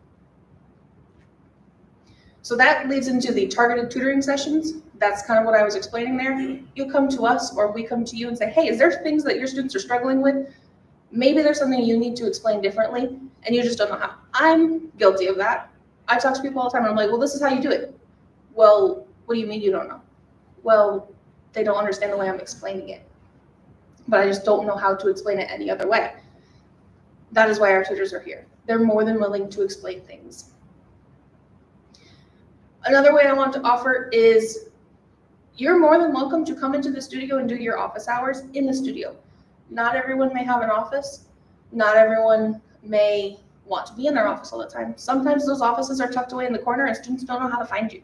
So that leads into the targeted tutoring sessions. That's kind of what I was explaining there. You come to us or we come to you and say, hey, is there things that your students are struggling with? Maybe there's something you need to explain differently and you just don't know how. I'm guilty of that. I talk to people all the time and I'm like, well, this is how you do it. Well, what do you mean you don't know? Well, they don't understand the way I'm explaining it, but I just don't know how to explain it any other way. That is why our tutors are here. They're more than willing to explain things. Another way I want to offer is you're more than welcome to come into the studio and do your office hours in the studio. Not everyone may have an office. Not everyone may want to be in their office all the time. Sometimes those offices are tucked away in the corner and students don't know how to find you.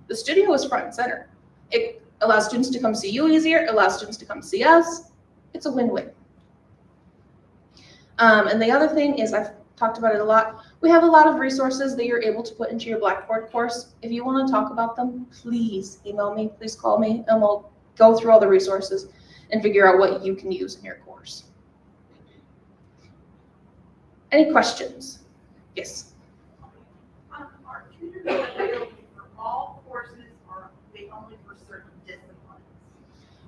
The studio is front and center. It allows students to come see you easier. It allows students to come see us. It's a win-win. And the other thing is, I've talked about it a lot, we have a lot of resources that you're able to put into your Blackboard course. If you want to talk about them, please email me, please call me, and we'll go through all the resources and figure out what you can use in your course. Any questions? Yes. Are tutors available for all courses or are they only for certain disciplines?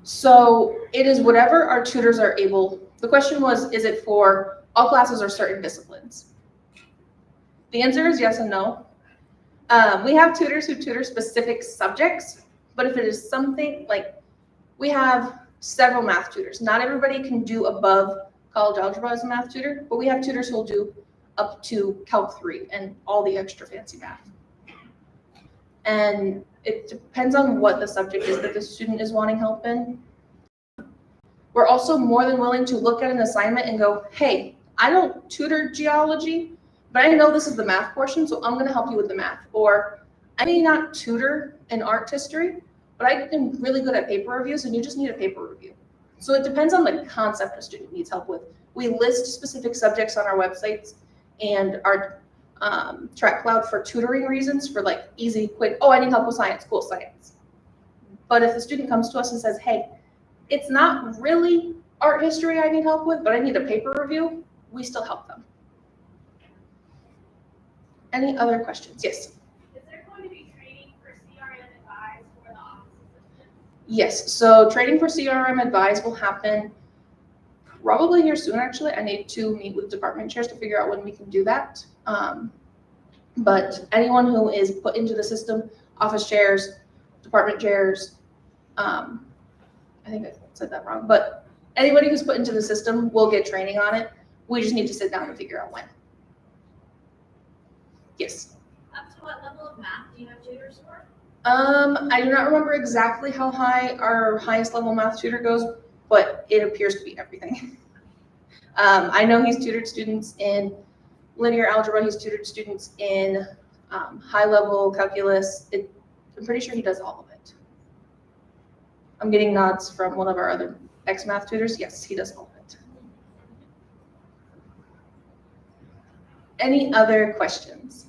So it is whatever our tutors are able. The question was, is it for all classes or certain disciplines? The answer is yes and no. We have tutors who tutor specific subjects, but if it is something like we have several math tutors. Not everybody can do above college algebra as a math tutor, but we have tutors who'll do up to Calc 3 and all the extra fancy math. And it depends on what the subject is that the student is wanting help in. We're also more than willing to look at an assignment and go, hey, I don't tutor geology, but I know this is the math portion, so I'm gonna help you with the math. Or I may not tutor in art history, but I am really good at paper reviews and you just need a paper review. So it depends on the concept a student needs help with. We list specific subjects on our websites and our track cloud for tutoring reasons, for like easy, quick, oh, I need help with science, cool, science. But if the student comes to us and says, hey, it's not really art history I need help with, but I need a paper review, we still help them. Any other questions? Yes. Is there going to be training for CRM Advise for the office assistants? Yes, so training for CRM Advise will happen probably here soon, actually. I need to meet with department chairs to figure out when we can do that. But anyone who is put into the system, office chairs, department chairs, I think I said that wrong, but anybody who's put into the system will get training on it. We just need to sit down and figure out when. Yes. Up to what level of math do you have tutors for? I do not remember exactly how high our highest level math tutor goes, but it appears to be everything. I know he's tutored students in linear algebra, he's tutored students in high level calculus. I'm pretty sure he does all of it. I'm getting nods from one of our other ex-math tutors. Yes, he does all of it. Any other questions?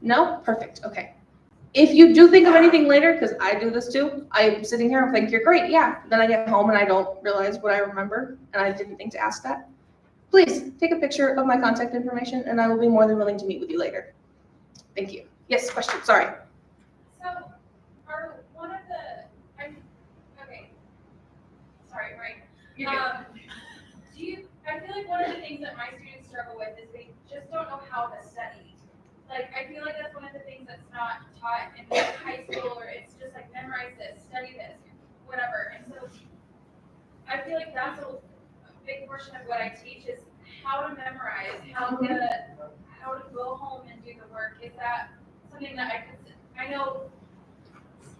No? Perfect, okay. If you do think of anything later, because I do this too, I'm sitting here and think you're great, yeah. Then I get home and I don't realize what I remember and I didn't think to ask that. Please take a picture of my contact information and I will be more than willing to meet with you later. Thank you. Yes, question, sorry. So, are one of the, okay, sorry, right? I feel like one of the things that my students struggle with is they just don't know how to study. Like, I feel like that's one of the things that's not taught in high school, or it's just like memorize this, study this, whatever. And so I feel like that's a big portion of what I teach is how to memorize, how to go home and do the work. Is that something that I know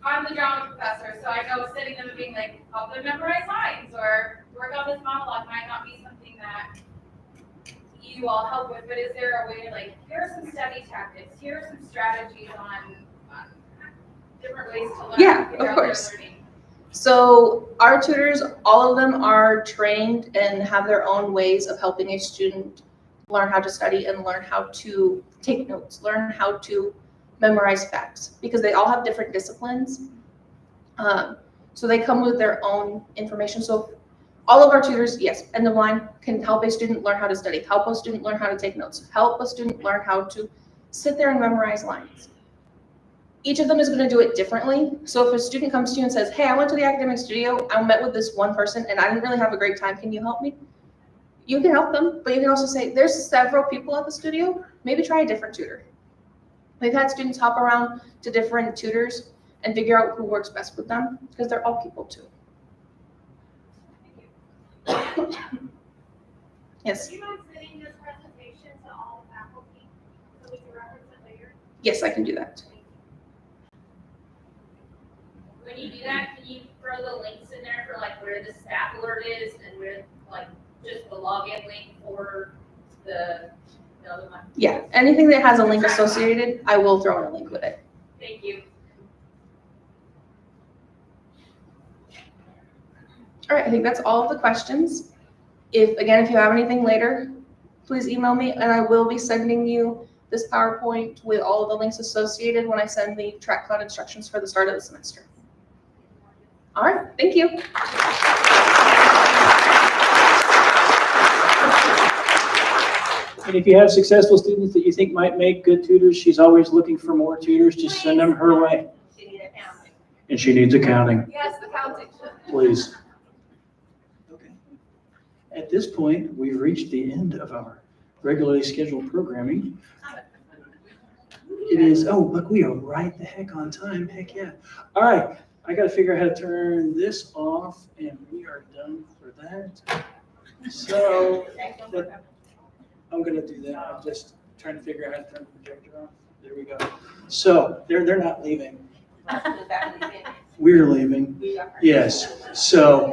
I'm the drama professor, so I know sitting them and being like, help them memorize lines or work on this monologue might not be something that you all help with, but is there a way to like, here are some study tactics, here are some strategies on different ways to learn? Yeah, of course. So our tutors, all of them are trained and have their own ways of helping a student learn how to study and learn how to take notes, learn how to memorize facts, because they all have different disciplines. So they come with their own information. So all of our tutors, yes, end of line, can help a student learn how to study, help a student learn how to take notes, help a student learn how to sit there and memorize lines. Each of them is going to do it differently. So if a student comes to you and says, hey, I went to the academic studio, I met with this one person and I didn't really have a great time, can you help me? You can help them, but you can also say, there's several people at the studio, maybe try a different tutor. We've had students hop around to different tutors and figure out who works best with them, because they're all people too. Yes? Do you mind sending this presentation to all faculty so we can reference it later? Yes, I can do that. When you do that, can you throw the links in there for like where the staff alert is and where like just the login link for the other one? Yeah, anything that has a link associated, I will throw in a link with it. Thank you. All right, I think that's all of the questions. If you have anything later, please email me and I will be sending you this PowerPoint with all of the links associated when I send the track cloud instructions for the start of the semester. All right, thank you. And if you have successful students that you think might make good tutors, she's always looking for more tutors. Just send them her way. And she needs accounting. Yes, the counting. Please. Okay. At this point, we've reached the end of our regularly scheduled programming. It is, oh, look, we are right the heck on time. Heck yeah. All right. I gotta figure out how to turn this off, and we are done for that. So, I'm gonna do that. I'm just trying to figure out how to turn the projector off. There we go. So, they're not leaving. We're leaving. Yes. So,